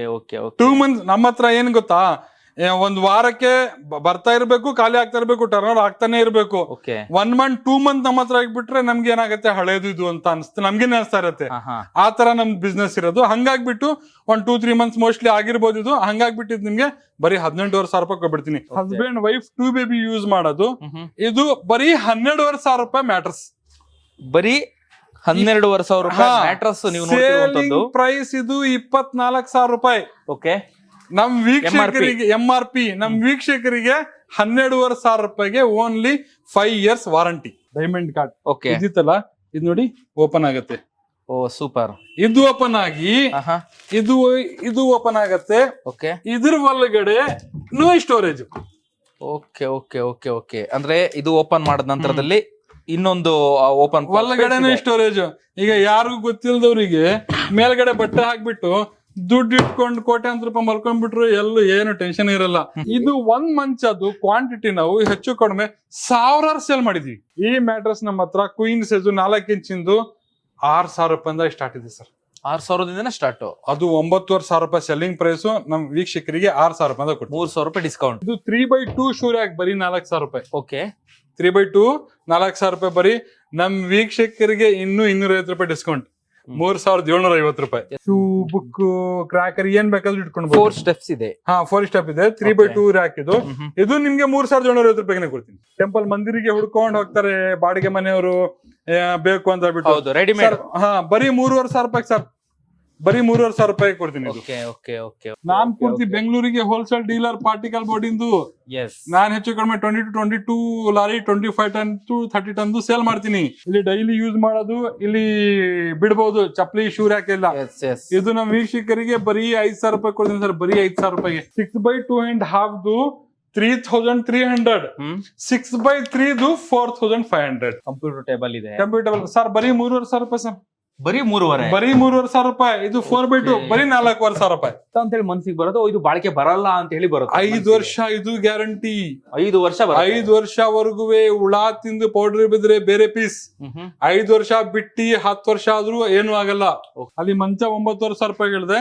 2 ಮಂತ್ಸ್. ನಮ್ಮ ಹತ್ರ ಏನ್ ಗೊತ್ತಾ, ಒಂದ್ ವಾರಕ್ಕೆ ಬರ್ತಾ ಇರ್ಬೇಕು, ಖಾಲಿ ಆಗ್ತಾ ಇರ್ಬೇಕು, ಟರ್ನ್ ಓವರ್ ಆಗ್ತಾನೆ ಇರ್ಬೇಕು. 1 ಮಂತ್ 2 ಮಂತ್ ನಮ್ಮ ಹತ್ರ ಆಗಿಬಿಟ್ರೆ ನಮ್ಗೆ ಏನಾಗುತ್ತೆ, ಹಳೇದು ಇದು ಅಂತ ಅನ್ಸುತ್ತೆ, ನಮ್ಗೇನೆ ಅನ್ಸ್ತಾ ಇರತ್ತೆ. ಆ ತರ ನಮ್ ಬಿಸ್ನೆಸ್ ಇರೋದು. ಹಂಗಾಗ್ಬಿಟ್ಟು 1-2-3 ಮಂತ್ಸ್ ಮೋಸ್ಟ್ಲಿ ಆಗಿರ್ಬೋದು ಇದು. ಹಂಗಾಗ್ಬಿಟ್ಟಿದ್ ನಿಮ್ಗೆ ಬರೀ 18,500 ರೂಪಾಯಿ ಕೊಡ್ಬಿಡ್ತೀನಿ. ಹಸ್ಬೆಂಡ್ ವೈಫ್ 2 ಬೇಬಿ ಯೂಸ್ ಮಾಡೋದು. ಇದು ಬರೀ 12,500 ರೂಪಾಯಿ ಮ್ಯಾಟ್ರಸ್. ಬರೀ 12,500 ರೂಪಾಯಿ ಮ್ಯಾಟ್ರಸ್. ನೀವು ಪ್ರೈಸ್ ಇದು 24,000 ರೂಪಾಯಿ. ನಮ್ ವೀಕ್ಷಕರಿಗೆ MRP ನಮ್ ವೀಕ್ಷಕರಿಗೆ 12,500 ರೂಪಾಯಿಗೆ only 5 years warranty. Diamond card ಇದಿತ್ತಲ್ಲ, ಇದು ನೋಡಿ ಓಪನ್ ಆಗುತ್ತೆ. ಸೂಪರ್. ಇದು ಓಪನ್ ಆಗಿ ಇದು ಓಪನ್ ಆಗತ್ತೆ. ಇದ್ರ ಒಳಗಡೆ ನೋ ಸ್ಟೋರೇಜ್. ಅಂದ್ರೆ ಇದು ಓಪನ್ ಮಾಡಿದ ನಂತರದಲ್ಲಿ ಇನ್ನೊಂದು ಓಪನ್ ಒಳಗಡೆನೆ ಸ್ಟೋರೇಜ್. ಈಗ ಯಾರಿಗೂ ಗೊತ್ತಿಲ್ಲದವ್ರಿಗೆ ಮೇಲ್ಗಡೆ ಬಟ್ಟೆ ಹಾಕ್ಬಿಟ್ಟು ದುಡ್ಡು ಇಟ್ಕೊಂಡು ಕೋಟ್ಯಾಂತರ ರೂಪಾಯಿ ಮಲ್ಕೊಂಡ್ಬಿಟ್ರು ಏನು ಟೆನ್ಷನ್ ಇರಲ್ಲ. ಇದು ಒಂದ್ ಮಂಚದು ಕ್ವಾಂಟಿಟಿ ನಾವು ಹೆಚ್ಚು ಕಡಿಮೆ 1000 ಸೇಲ್ ಮಾಡಿದ್ವಿ. ಈ ಮ್ಯಾಟ್ರಸ್ ನಮ್ಮ ಹತ್ರ ಕ್ವೀನ್ ಸೈಜ್ 4 ಇಂಚಿಂದು 6,000 ರೂಪಾಯಿಂದ ಸ್ಟಾರ್ಟ್ ಇದೆ ಸರ್. 6,000 ಸ್ಟಾರ್ಟ್. ಅದು 9,500 ರೂಪಾಯಿ ಸೆಲ್ಲಿಂಗ್ ಪ್ರೈಸ್. ನಮ್ ವೀಕ್ಷಕರಿಗೆ 6,000 ರೂಪಾಯಿ ಕೊಟ್ಟು 3,000 ರೂಪಾಯಿ ಡಿಸ್ಕೌಂಟ್. ಇದು 3x2 ಶೂ ರ್ಯಾಕ್ ಬರೀ 4,000 ರೂಪಾಯಿ. 3x2 4,000 ರೂಪಾಯಿ ಬರೀ. ನಮ್ ವೀಕ್ಷಕರಿಗೆ ಇನ್ನೂ 250 ರೂಪಾಯಿ ಡಿಸ್ಕೌಂಟ್. 3,750 ರೂಪಾಯಿ. ಶೂ, ಬುಕ್, ಕ್ರಾಕರ್ ಏನ್ ಬೇಕಾದ್ರೂ ಇಟ್ಕೊಂಡು 4 ಸ್ಟೆಪ್ಸ್ ಇದೆ. 4 ಸ್ಟೆಪ್ ಇದೆ. 3x2 ರ್ಯಾಕ್ ಇದು. ಇದು ನಿಮ್ಗೆ 3,750 ರೂಪಾಯಿಗೆ ಕೊಡ್ತೀನಿ. ಟೆಂಪಲ್ ಮಂದಿರಿಗೆ ಹುಡ್ಕೊಂಡು ಹೋಗ್ತಾರೆ ಬಾಡಿಗೆ ಮನೆಯವರು ಬೇಕು ಅಂತ ಹೇಳ್ಬಿಟ್ಟು ರೆಡಿಮೇಡ್. ಬರೀ 3,500 ರೂಪಾಯಿ ಸರ್. ಬರೀ 3,500 ರೂಪಾಯಿ ಕೊಡ್ತೀನಿ. ನಾನ್ ಪೂರ್ತಿ ಬೆಂಗಳೂರಿಗೆ ಹೋಲ್ಸೇಲ್ ಡೀಲರ್ ಪಾರ್ಟಿಕಲ್ ಬೋರ್ಡ್ ಇಂದು. ನಾನ್ ಹೆಚ್ಚು ಕಡಿಮೆ 20 to 22 lorry 25 ton to 30 ton sale ಮಾಡ್ತೀನಿ. ಇಲ್ಲಿ ಡೈಲಿ ಯೂಸ್ ಮಾಡೋದು, ಇಲ್ಲಿ ಬಿಡ್ಬಹುದು ಚಪ್ಪಲಿ, ಶೂ ರ್ಯಾಕ್ ಎಲ್ಲ. ಇದು ನಮ್ಮ ವೀಕ್ಷಕರಿಗೆ ಬರೀ 5,000 ರೂಪಾಯಿ ಕೊಡ್ತೀನಿ ಸರ್. ಬರೀ 5,000 ರೂಪಾಯಿಗೆ 6x2.5 3,300. 6x3 4,500. ಕಂಪ್ಯೂಟರ್ ಟೇಬಲ್ ಇದೆ. ಕಂಪ್ಯೂಟರ್ ಸರ್ ಬರೀ 3,500 ರೂಪಾಯಿ ಸರ್. ಬರೀ 3,500 ರೂಪಾಯಿ. ಇದು 4x2 ಬರೀ 4,500 ರೂಪಾಯಿ ಅಂತ ಹೇಳಿ ಮನ್ಸಿಗೆ ಬರೋದು. ಇದು ಬಾಳಿಕೆ ಬರಲ್ಲ ಅಂತ ಹೇಳಿ ಬರುತ್ತೆ. 5 ವರ್ಷ ಇದು ಗ್ಯಾರಂಟಿ. 5 ವರ್ಷ 5 ವರ್ಷವರೆಗೂ ಹುಳ ತಿಂದು ಪೌಡರ್ ಬಿದ್ರೆ ಬೇರೆ ಪೀಸ್. 5 ವರ್ಷ ಬಿಟ್ಟಿ 10 ವರ್ಷ ಆದ್ರೂ ಏನು ಆಗಲ್ಲ. ಅಲ್ಲಿ ಮಂಚ 9,500 ರೂಪಾಯಿ ಹೇಳಿದೆ.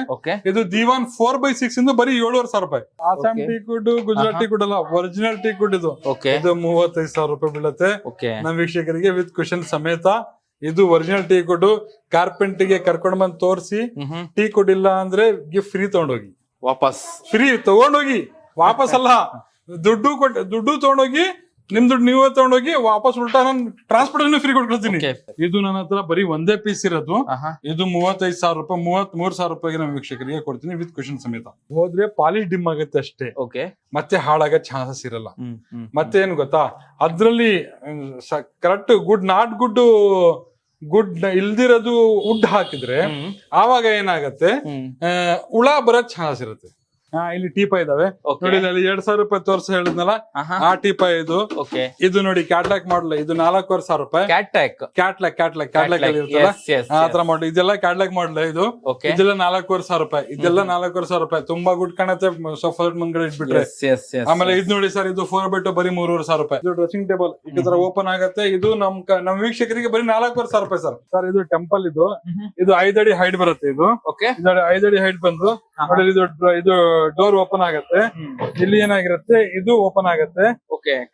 ಇದು ದಿವಾನ್ 4x6 ಇಂದು ಬರೀ 7,500 ರೂಪಾಯಿ. ಆಸಾಮ್ ಟೀ ಕುಡ್, ಗುಜರಾತ್ ಟೀ ಕುಡ್ ಅಲ್ಲ, ಒರಿಜಿನಲ್ ಟೀ ಕುಡ್ ಇದು. ಇದು 35,000 ರೂಪಾಯಿ ಬೀಳುತ್ತೆ. ನಮ್ಮ ವೀಕ್ಷಕರಿಗೆ ವಿತ್ ಕುಶನ್ ಸಮೇತ ಇದು ಒರಿಜಿನಲ್ ಟೀ ಕುಡ್. ಕಾರ್ಪೆಂಟ್ರಿಗೆ ಕರ್ಕೊಂಡ್ ಬಂದ್ ತೋರಿಸಿ ಟೀ ಕುಡ್ ಇಲ್ಲ ಅಂದ್ರೆ ಗಿಫ್ಟ್ ಫ್ರೀ ತಗೊಂಡೋಗಿ, ವಾಪಸ್ ಫ್ರೀ ತಗೊಂಡೋಗಿ, ವಾಪಸ್ ಅಲ್ಲ, ದುಡ್ಡು ತಗೊಂಡೋಗಿ, ನಿಮ್ ದುಡ್ಡು ನೀವೇ ತಗೊಂಡೋಗಿ ವಾಪಸ್ ಉಲ್ಟಾ ನಾನು ಟ್ರಾನ್ಸ್ಪೋರ್ಟ್ ಫ್ರೀ ಕೊಟ್ಕೊಳ್ತೀನಿ. ಇದು ನನ್ನ ಹತ್ರ ಬರೀ ಒಂದೇ ಪೀಸ್ ಇರೋದು. ಇದು 35,000 ರೂಪಾಯಿ, 33,000 ರೂಪಾಯಿಗೆ ನಮ್ಮ ವೀಕ್ಷಕರಿಗೆ ಕೊಡ್ತೀನಿ ವಿತ್ ಕ್ವಶನ್ ಸಮೇತ. ಹೋದ್ರೆ ಪಾಲಿಶ್ ಡಿಮ್ ಆಗುತ್ತೆ ಅಷ್ಟೇ, ಮತ್ತೆ ಹಾಳಾಗೋ ಚಾನ್ಸಸ್ ಇರಲ್ಲ. ಮತ್ತೆ ಏನ್ ಗೊತ್ತಾ, ಅದ್ರಲ್ಲಿ ಕರೆಕ್ಟ್ ನಾಟ್ ಗುಡ್ ಇಲ್ದಿರೋದು ವುಡ್ ಹಾಕಿದ್ರೆ ಆವಾಗ ಏನಾಗತ್ತೆ, ಹುಳ ಬರೋ ಚಾನ್ಸ್ ಇರುತ್ತೆ. ಇಲ್ಲಿ ಟೀಪ ಇದಾವೆ ನೋಡಿ, ಅಲ್ಲಿ 2,000 ರೂಪಾಯಿ ತೋರ್ಸ ಹೇಳಿದ್ನಲ್ಲ, ಆ ಟೀಪ ಇದು. ಇದು ನೋಡಿ ಕ್ಯಾಟ್ಲಾಕ್ ಮಾಡಲ್, ಇದು 4,500 ರೂಪಾಯಿ. ಕ್ಯಾಟ್ಲಾಕ್ ಆತರ ಮಾಡಲ್, ಇದೆಲ್ಲ ಕ್ಯಾಟ್ಲಾಕ್ ಮಾಡಲ್. ಇದು ಇದೆಲ್ಲ 4,500 ರೂಪಾಯಿ, ಇದೆಲ್ಲ 4,500 ರೂಪಾಯಿ. ತುಂಬಾ ಗುಡ್ ಕಾಣತ್ತೆ ಸೋಫಾ ಮುಂದ್ಗಡೆ ಇಟ್ಬಿಟ್ರೆ. ಆಮೇಲೆ ಇದು ನೋಡಿ ಸರ್, ಇದು 4x2 ಬರೀ 3,500 ರೂಪಾಯಿ. ಇದು ಡ್ರೆಸ್ಸಿಂಗ್ ಟೇಬಲ್ ಈ ತರ ಓಪನ್ ಆಗತ್ತೆ. ಇದು ನಮ್ ವೀಕ್ಷಕರಿಗೆ ಬರೀ 4,500 ರೂಪಾಯಿ ಸರ್. ಸರ್ ಇದು ಟೆಂಪಲ್, ಇದು 5 ಅಡಿ ಹೈಟ್ ಬರುತ್ತೆ. ಇದು 5 ಅಡಿ ಹೈಟ್ ಬಂದು ಇದು ಡೋರ್ ಓಪನ್ ಆಗತ್ತೆ. ಇಲ್ಲಿ ಏನಾಗಿರುತ್ತೆ, ಇದು ಓಪನ್ ಆಗತ್ತೆ.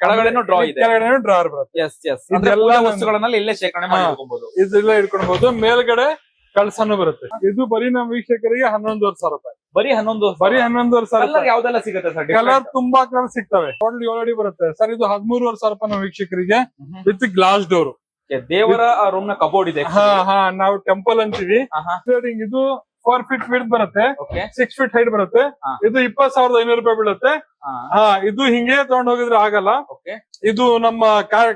ಕೆಳಗಡೆನೂ ಡ್ರಾವರ್ ಬರುತ್ತೆ. ಇದೆಲ್ಲ ಇಟ್ಕೊಳ್ಬಹುದು. ಮೇಲ್ಗಡೆ ಕಳ್ಸನು ಬರುತ್ತೆ. ಇದು ಬರೀ ನಮ್ಮ ವೀಕ್ಷಕರಿಗೆ 11,500 ರೂಪಾಯಿ. ಬರೀ 11,500 ರೂಪಾಯಿ. ಯಾವ್ದೆಲ್ಲ ಸಿಗುತ್ತೆ ಸರ್? ಕಲರ್ ತುಂಬಾ ಕಲರ್ ಸಿಗ್ತವೆ. ಟೋಟಲ್ 7 ಅಡಿ ಬರುತ್ತೆ ಸರ್. ಇದು 13,500 ರೂಪಾಯಿ ನಮ್ಮ ವೀಕ್ಷಕರಿಗೆ ವಿತ್ ಗ್ಲಾಸ್ ಡೋರ್. ದೇವರ ರೂಮ್ ನ ಕಬೋರ್ಡ್ ಇದೆ. ನಾವು ಟೆಂಪಲ್ ಅಂತೀವಿ. ಇದು 4 ಫೀಟ್ ವಿಡ್ತ್ ಬರುತ್ತೆ, 6 ಫೀಟ್ ಹೈಟ್ ಬರುತ್ತೆ. ಇದು 20,500 ರೂಪಾಯಿ ಬೀಳುತ್ತೆ. ಇದು ಹಿಂಗೆ ತಗೊಂಡ್ ಹೋಗಿದ್ರೆ ಆಗಲ್ಲ. ಇದು ನಮ್ಮ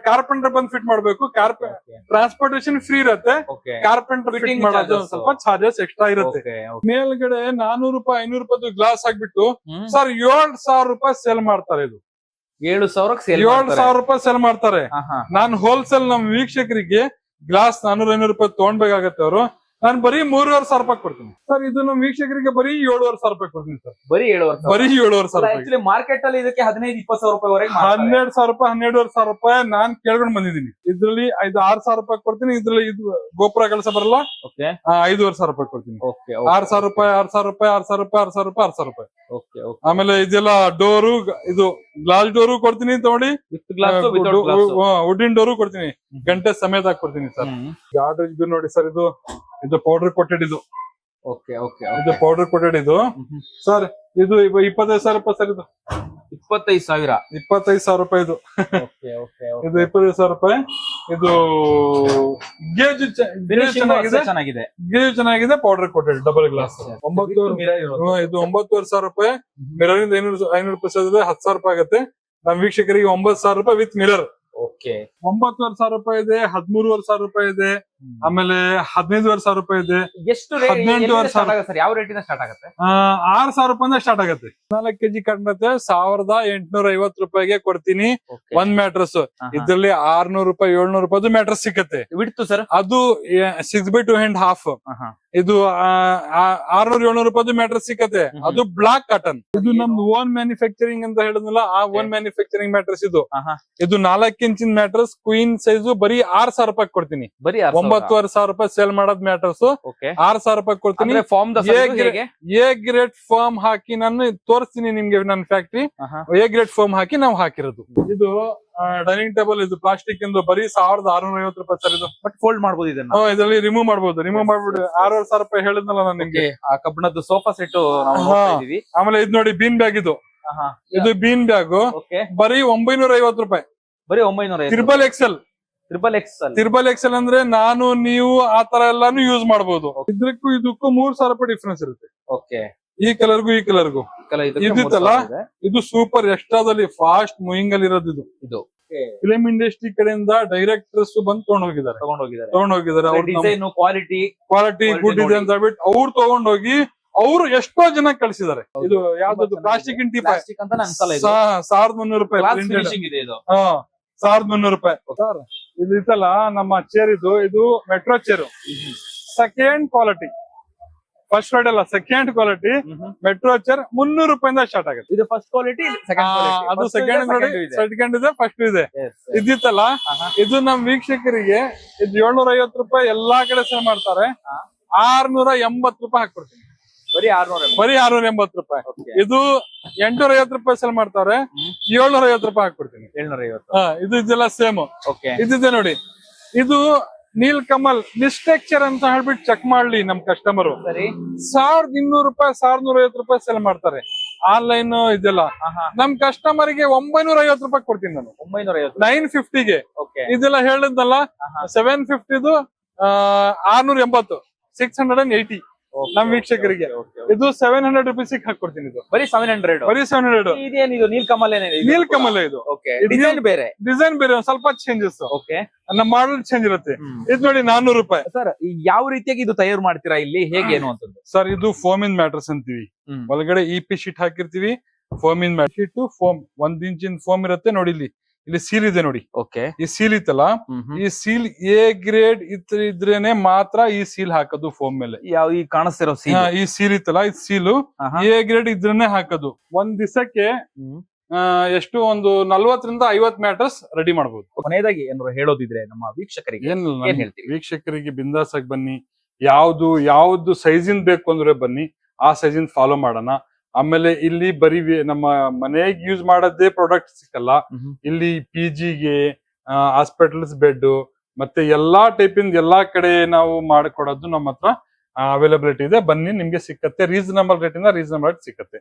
ಕಾರ್ಪೆಂಟರ್ ಬಂದ್ ಫಿಟ್ ಮಾಡ್ಬೇಕು. ಟ್ರಾನ್ಸ್ಪೋರ್ಟೇಶನ್ ಫ್ರೀ ಇರುತ್ತೆ. ಕಾರ್ಪೆಂಟರ್ ಫಿಟ್ ಮಾಡೋದು ಸ್ವಲ್ಪ ಚಾರ್ಜಸ್ ಎಕ್ಸ್ಟ್ರಾ ಇರುತ್ತೆ. ಮೇಲ್ಗಡೆ 400 ರೂಪಾಯಿ 500 ರೂಪಾಯಿ ಗ್ಲಾಸ್ ಹಾಕ್ಬಿಟ್ಟು ಸರ್ 7,000 ರೂಪಾಯಿ ಸೇಲ್ ಮಾಡ್ತಾರೆ. ಇದು 7,000 ರೂಪಾಯಿ ಸೇಲ್ ಮಾಡ್ತಾರೆ. ನಾನು ಹೋಲ್ಸೇಲ್ ನಮ್ ವೀಕ್ಷಕರಿಗೆ ಗ್ಲಾಸ್ 400-500 ರೂಪಾಯಿ ತಗೊಂಡ್ಬೇಕಾಗತ್ತೆ. ಅವರು ನಾನು ಬರೀ 3,500 ರೂಪಾಯಿ ಕೊಡ್ತೀನಿ ಸರ್. ಇದು ನಮ್ಮ ವೀಕ್ಷಕರಿಗೆ ಬರೀ 7,500 ರೂಪಾಯಿ ಕೊಡ್ತೀನಿ ಸರ್. ಬರೀ 7,500 ರೂಪಾಯಿ. ಮಾರ್ಕೆಟ್ ಅಲ್ಲಿ ಇದಕ್ಕೆ 15-20,000 ರೂಪಾಯಿ ವರೆಗೆ 12,000 ರೂಪಾಯಿ 12,500 ರೂಪಾಯಿ ನಾನ್ ಕೇಳ್ಕೊಂಡ್ ಬಂದಿದ್ದೀನಿ. ಇದ್ರಲ್ಲಿ 6,000 ರೂಪಾಯಿ ಕೊಡ್ತೀನಿ. ಇದ್ರಲ್ಲಿ ಇದು ಗೋಪುರ ಕೆಲಸ ಬರಲ್ಲ. 5,500 ರೂಪಾಯಿ ಕೊಡ್ತೀನಿ. 6,000 ರೂಪಾಯಿ 6,000 ರೂಪಾಯಿ 6,000 ರೂಪಾಯಿ 6,000 ರೂಪಾಯಿ 6,000 ರೂಪಾಯಿ. ಆಮೇಲೆ ಇದೆಲ್ಲ ಡೋರು, ಇದು ಗ್ಲಾಸ್ ಡೋರು ಕೊಡ್ತೀನಿ ತಗೊಳ್ಳಿ. ವುಡಿನ್ ಡೋರು ಕೊಡ್ತೀನಿ, ಗಂಟೆ ಸಮೇತ ಕೊಡ್ತೀನಿ ಸರ್. ಗಾರ್ಡ್ ಇದು ನೋಡಿ ಸರ್, ಇದು ಪೌಡರ್ ಕೊಟ್ಟೆಡ್. ಇದು ಪೌಡರ್ ಕೊಟ್ಟೆಡ್. ಇದು ಸರ್ ಇದು 25,000 ರೂಪಾಯಿ ಸರ್. ಇದು 25,000 ರೂಪಾಯಿ. ಇದು 25,000 ರೂಪಾಯಿ. ಇದು ಗೇಜ್ ಚೆನ್ನಾಗಿದೆ. ಗೇಜ್ ಚೆನ್ನಾಗಿದೆ. Powder coated double glass. ಇದು 9,500 ರೂಪಾಯಿ. ಮಿರರ್ ಇಂದ 500 ರೂಪಾಯಿ ಸಿಗುತ್ತೆ. 10,000 ರೂಪಾಯಿ ಆಗುತ್ತೆ. ನಮ್ ವೀಕ್ಷಕರಿಗೆ 9,000 ರೂಪಾಯಿ ವಿತ್ ಮಿರರ್. 9,500 ರೂಪಾಯಿ ಇದೆ, 13,500 ರೂಪಾಯಿ ಇದೆ, ಆಮೇಲೆ 15,500 ರೂಪಾಯಿ ಇದೆ. ಎಷ್ಟು 18,500? ಯಾವ ರೇಟಿಂದ ಸ್ಟಾರ್ಟ್ ಆಗುತ್ತೆ? 6,000 ರೂಪಾಯಿಂದ ಸ್ಟಾರ್ಟ್ ಆಗುತ್ತೆ. 4 kg ಕಂಡತ್ತೆ 1,850 ರೂಪಾಯಿಗೆ ಕೊಡ್ತೀನಿ ಒಂದ್ ಮ್ಯಾಟ್ರಸ್. ಇದ್ರಲ್ಲಿ 600 ರೂಪಾಯಿ 700 ರೂಪಾಯಿ ಮ್ಯಾಟ್ರಸ್ ಸಿಕ್ಕತ್ತೆ. ಬಿಡ್ತು ಸರ್, ಅದು 6x2.5. ಇದು 600-700 ರೂಪಾಯಿ ಮ್ಯಾಟ್ರಸ್ ಸಿಕ್ಕತ್ತೆ. ಅದು ಬ್ಲಾಕ್ ಕಾಟನ್. ಇದು ನಮ್ದು ಓನ್ ಮ್ಯಾನುಫ್ಯಾಕ್ಚರಿಂಗ್ ಅಂತ ಹೇಳಿದ್ನಲ್ಲ, ಆ ಓನ್ ಮ್ಯಾನುಫ್ಯಾಕ್ಚರಿಂಗ್ ಮ್ಯಾಟ್ರಸ್ ಇದು. ಇದು 4 ಇಂಚಿನ ಮ್ಯಾಟ್ರಸ್ ಕ್ವೀನ್ ಸೈಜ್ ಬರೀ 6,000 ರೂಪಾಯಿ ಕೊಡ್ತೀನಿ. 9,500 ರೂಪಾಯಿ ಸೇಲ್ ಮಾಡೋದ್ ಮ್ಯಾಟ್ರಸ್ 6,000 ರೂಪಾಯಿ ಕೊಡ್ತೀನಿ. ಎ ಗ್ರೇಡ್ ಫಾರ್ಮ್ ಹಾಕಿ ನಾನು ತೋರಿಸ್ತೀನಿ ನಿಮ್ಗೆ. ನನ್ನ ಫ್ಯಾಕ್ಟ್ರಿ ಎ ಗ್ರೇಡ್ ಫಾರ್ಮ್ ಹಾಕಿ ನಾವು ಹಾಕಿರೋದು. ಇದು ಡೈನಿಂಗ್ ಟೇಬಲ್. ಇದು ಪ್ಲಾಸ್ಟಿಕ್ ಇಂದು ಬರೀ 1,650 ರೂಪಾಯಿ ಸರ್. ಇದು ಬಟ್ ಫೋಲ್ಡ್ ಮಾಡಬಹುದು. ಇದರಲ್ಲಿ ರಿಮೂವ್ ಮಾಡಬಹುದು. ರಿಮೂವ್ ಮಾಡ್ಬಿಟ್ಟು 6,500 ರೂಪಾಯಿ ಹೇಳಿದ್ನಲ್ಲ ನಾನು ನಿಮ್ಗೆ. ಕಬ್ಬಿಣದ ಸೋಫಾ ಸೆಟ್. ಆಮೇಲೆ ಇದು ನೋಡಿ ಬೀನ್ ಬ್ಯಾಗ್. ಇದು ಬೀನ್ ಬ್ಯಾಗ್ ಬರೀ 950 ರೂಪಾಯಿ. ಬರೀ 950. ಟ್ರಿಬಲ್ ಎಕ್ಸೆಲ್ ಅಂದ್ರೆ ನಾನು ನೀವು ಆತರ ಎಲ್ಲಾನು ಯೂಸ್ ಮಾಡಬಹುದು. ಇದಕ್ಕೂ 3,000 ರೂಪಾಯಿ ಡಿಫ್ರೆನ್ಸ್ ಇರುತ್ತೆ. ಈ ಕಲರ್ಗೂ ಈ ಕಲರ್ಗೂ ಇದಿತ್ತಲ್ಲ, ಇದು ಸೂಪರ್ ಎಕ್ಸ್ಟ್ರಾದಲ್ಲಿ ಫಾಸ್ಟ್ ಮೂವಿಂಗ್ ಅಲ್ಲಿ ಇರೋದು. ಇದು ಫಿಲ್ಮ್ ಇಂಡಸ್ಟ್ರಿ ಕಡೆಯಿಂದ ಡೈರೆಕ್ಟರ್ಸ್ ಬಂದು ತಗೊಂಡೋಗಿದ್ದಾರೆ. ಕ್ವಾಲಿಟಿ ಗುಡ್ ಇದೆ ಅಂತ ಹೇಳ್ಬಿಟ್ಟು ಅವ್ರು ತಗೊಂಡೋಗಿ ಅವರು ಎಷ್ಟೋ ಜನ ಕಳಿಸಿದ್ದಾರೆ. ಇದು ಯಾವ್ದು ಪ್ಲಾಸ್ಟಿಕ್ ಟೀ 1,300 ರೂಪಾಯಿ. 1,300 ರೂಪಾಯಿ ಸರ್. ಇದು ಇತ್ತಲ್ಲ ನಮ್ಮ ಚೇರ್, ಇದು metro chair. Second quality, first rate ಅಲ್ಲ, ಸೆಕೆಂಡ್ ಕ್ವಾಲಿಟಿ ಮೆಟ್ರೋ ಚೇರ್ 300 ರೂಪಾಯಿಂದ ಸ್ಟಾರ್ಟ್ ಆಗುತ್ತೆ. ಇದು ಫಸ್ಟ್ ಕ್ವಾಲಿಟಿ. ಅದು ಸೆಕೆಂಡ್ ಇದೆ, ಫಸ್ಟ್ ಇದೆ. ಇದಿತ್ತಲ್ಲ, ಇದು ನಮ್ ವೀಕ್ಷಕರಿಗೆ ಇದು 750 ರೂಪಾಯಿ ಎಲ್ಲಾ ಕಡೆ ಸೇಲ್ ಮಾಡ್ತಾರೆ. 680 ರೂಪಾಯಿ ಹಾಕ್ಬಿಡ್ತೀನಿ. ಬರೀ 680 ರೂಪಾಯಿ. ಇದು 850 ರೂಪಾಯಿ ಸೇಲ್ ಮಾಡ್ತಾರೆ. 750 ರೂಪಾಯಿ ಹಾಕ್ಬಿಡ್ತೀನಿ. 750. ಇದೆಲ್ಲ ಸೇಮ್. ಇದಿದೆ ನೋಡಿ. ಇದು ನೀಲ್ ಕಮಲ್ ಲಿಸ್ಟೆಕ್ಚರ್ ಅಂತ ಹೇಳ್ಬಿಟ್ಟು ಚೆಕ್ ಮಾಡ್ಲಿ ನಮ್ ಕಸ್ಟಮರ್. ಸರಿ. 1200 ರೂಪಾಯಿ 1150 ರೂಪಾಯಿ ಸೆಲ್ ಮಾಡ್ತಾರೆ ಆನ್ಲೈನ್ ಇದೆಲ್ಲ. ನಮ್ ಕಸ್ಟಮರ್ ಗೆ 950 ರೂಪಾಯಿ ಕೊಡ್ತೀನಿ ನಾನು. 950. 950ಗೆ ಓಕೆ. ಇದೆಲ್ಲ ಹೇಳಿದ್ನಲ್ಲ 750 680 680 ನಮ್ ವೀಕ್ಷಕರಿಗೆ. ಇದು 700 ರುಪೀಸ್ ಹಾಕೊಡ್ತೀನಿ. ಇದು ಬರೀ 700. ಬರೀ 700. ಇದೇನಿದು ನೀಲ್ ಕಮಲ್ ಏನಿದೆ? ನೀಲ್ ಕಮಲ್ ಇದು. ಓಕೆ. ಡಿಸೈನ್ ಬೇರೆ. ಡಿಸೈನ್ ಬೇರೆ, ಒಂದ್ ಸ್ವಲ್ಪ ಚೇಂಜಸ್. ಓಕೆ. ನಮ್ಮ ಮಾಡಲ್ ಚೇಂಜ್ ಇರುತ್ತೆ. ಇದು ನೋಡಿ 400 ರೂಪಾಯಿ. ಸರ್ ಯಾವ ರೀತಿಯಾಗಿ ಇದು ತಯಾರು ಮಾಡ್ತೀರಾ ಇಲ್ಲಿ, ಹೇಗೆ ಏನು ಅಂತಂದು? ಸರ್ ಇದು ಫೋಮಿನ್ ಮ್ಯಾಟ್ರಸ್ ಅಂತೀವಿ. ಒಳಗಡೆ EP ಶೀಟ್ ಹಾಕಿರ್ತೀವಿ. ಫೋಮಿನ್ ಮ್ಯಾಟ್ ಶೀಟ್ ಫೋಮ್ 1 ಇಂಚಿನ ಫೋಮ್ ಇರುತ್ತೆ ನೋಡಿ. ಇಲ್ಲಿ ಸೀಲ್ ಇದೆ ನೋಡಿ. ಓಕೆ. ಈ ಸೀಲ್ ಇತ್ತಲ್ಲ, ಈ ಸೀಲ್ A ಗ್ರೇಡ್ ಇದ್ರೇನೆ ಮಾತ್ರ ಈ ಸೀಲ್ ಹಾಕೋದು ಫೋಮ್ ಮೇಲೆ. ಯಾವ ಈ ಕಾಣಿಸ್ತಿರೋ ಸೀಲ್? ಈ ಸೀಲ್ ಇತ್ತಲ್ಲ, ಈ ಸೀಲು A ಗ್ರೇಡ್ ಇದ್ರೇನೆ ಹಾಕೋದು. ಒಂದ್ ದಿವಸಕ್ಕೆ ಎಷ್ಟು ಒಂದು 40ರಿಂದ 50 ಮ್ಯಾಟ್ರಸ್ ರೆಡಿ ಮಾಡಬಹುದು. ಕೊನೆಯದಾಗಿ ಏನಾದ್ರು ಹೇಳೋದಿದ್ರೆ ನಮ್ಮ ವೀಕ್ಷಕರಿಗೆ ಏನ್ ಹೇಳ್ತೀವಿ? ವೀಕ್ಷಕರಿಗೆ ಬಿಂದಾಸ್ ಆಗಿ ಬನ್ನಿ. ಯಾವ್ದು ಸೈಜಿನ್ ಬೇಕು ಅಂದ್ರೆ ಬನ್ನಿ, ಆ ಸೈಜಿನ್ ಫಾಲೋ ಮಾಡೋಣ. ಆಮೇಲೆ ಇಲ್ಲಿ ಬರೀ ನಮ್ಮ ಮನೆಗೆ ಯೂಸ್ ಮಾಡೋದೇ ಪ್ರಾಡಕ್ಟ್ ಸಿಕ್ಕಲ್ಲ. ಇಲ್ಲಿ PGಗೆ ಹಾಸ್ಪಿಟಲ್ಸ್ ಬೆಡ್ ಮತ್ತೆ ಎಲ್ಲಾ ಟೈಪಿಂದ ಎಲ್ಲಾ ಕಡೆ ನಾವು ಮಾಡಿಕೊಡೋದು ನಮ್ಮ ಹತ್ರ ಅವೈಲಬಿಲಿಟಿ ಇದೆ. ಬನ್ನಿ, ನಿಮ್ಗೆ ಸಿಕ್ಕತ್ತೆ. ರೀಸನಬಲ್ ರೇಟ್ ಇಂದ ರೀಸನಬಲ್ ರೇಟ್ ಸಿಕ್ಕತ್ತೆ.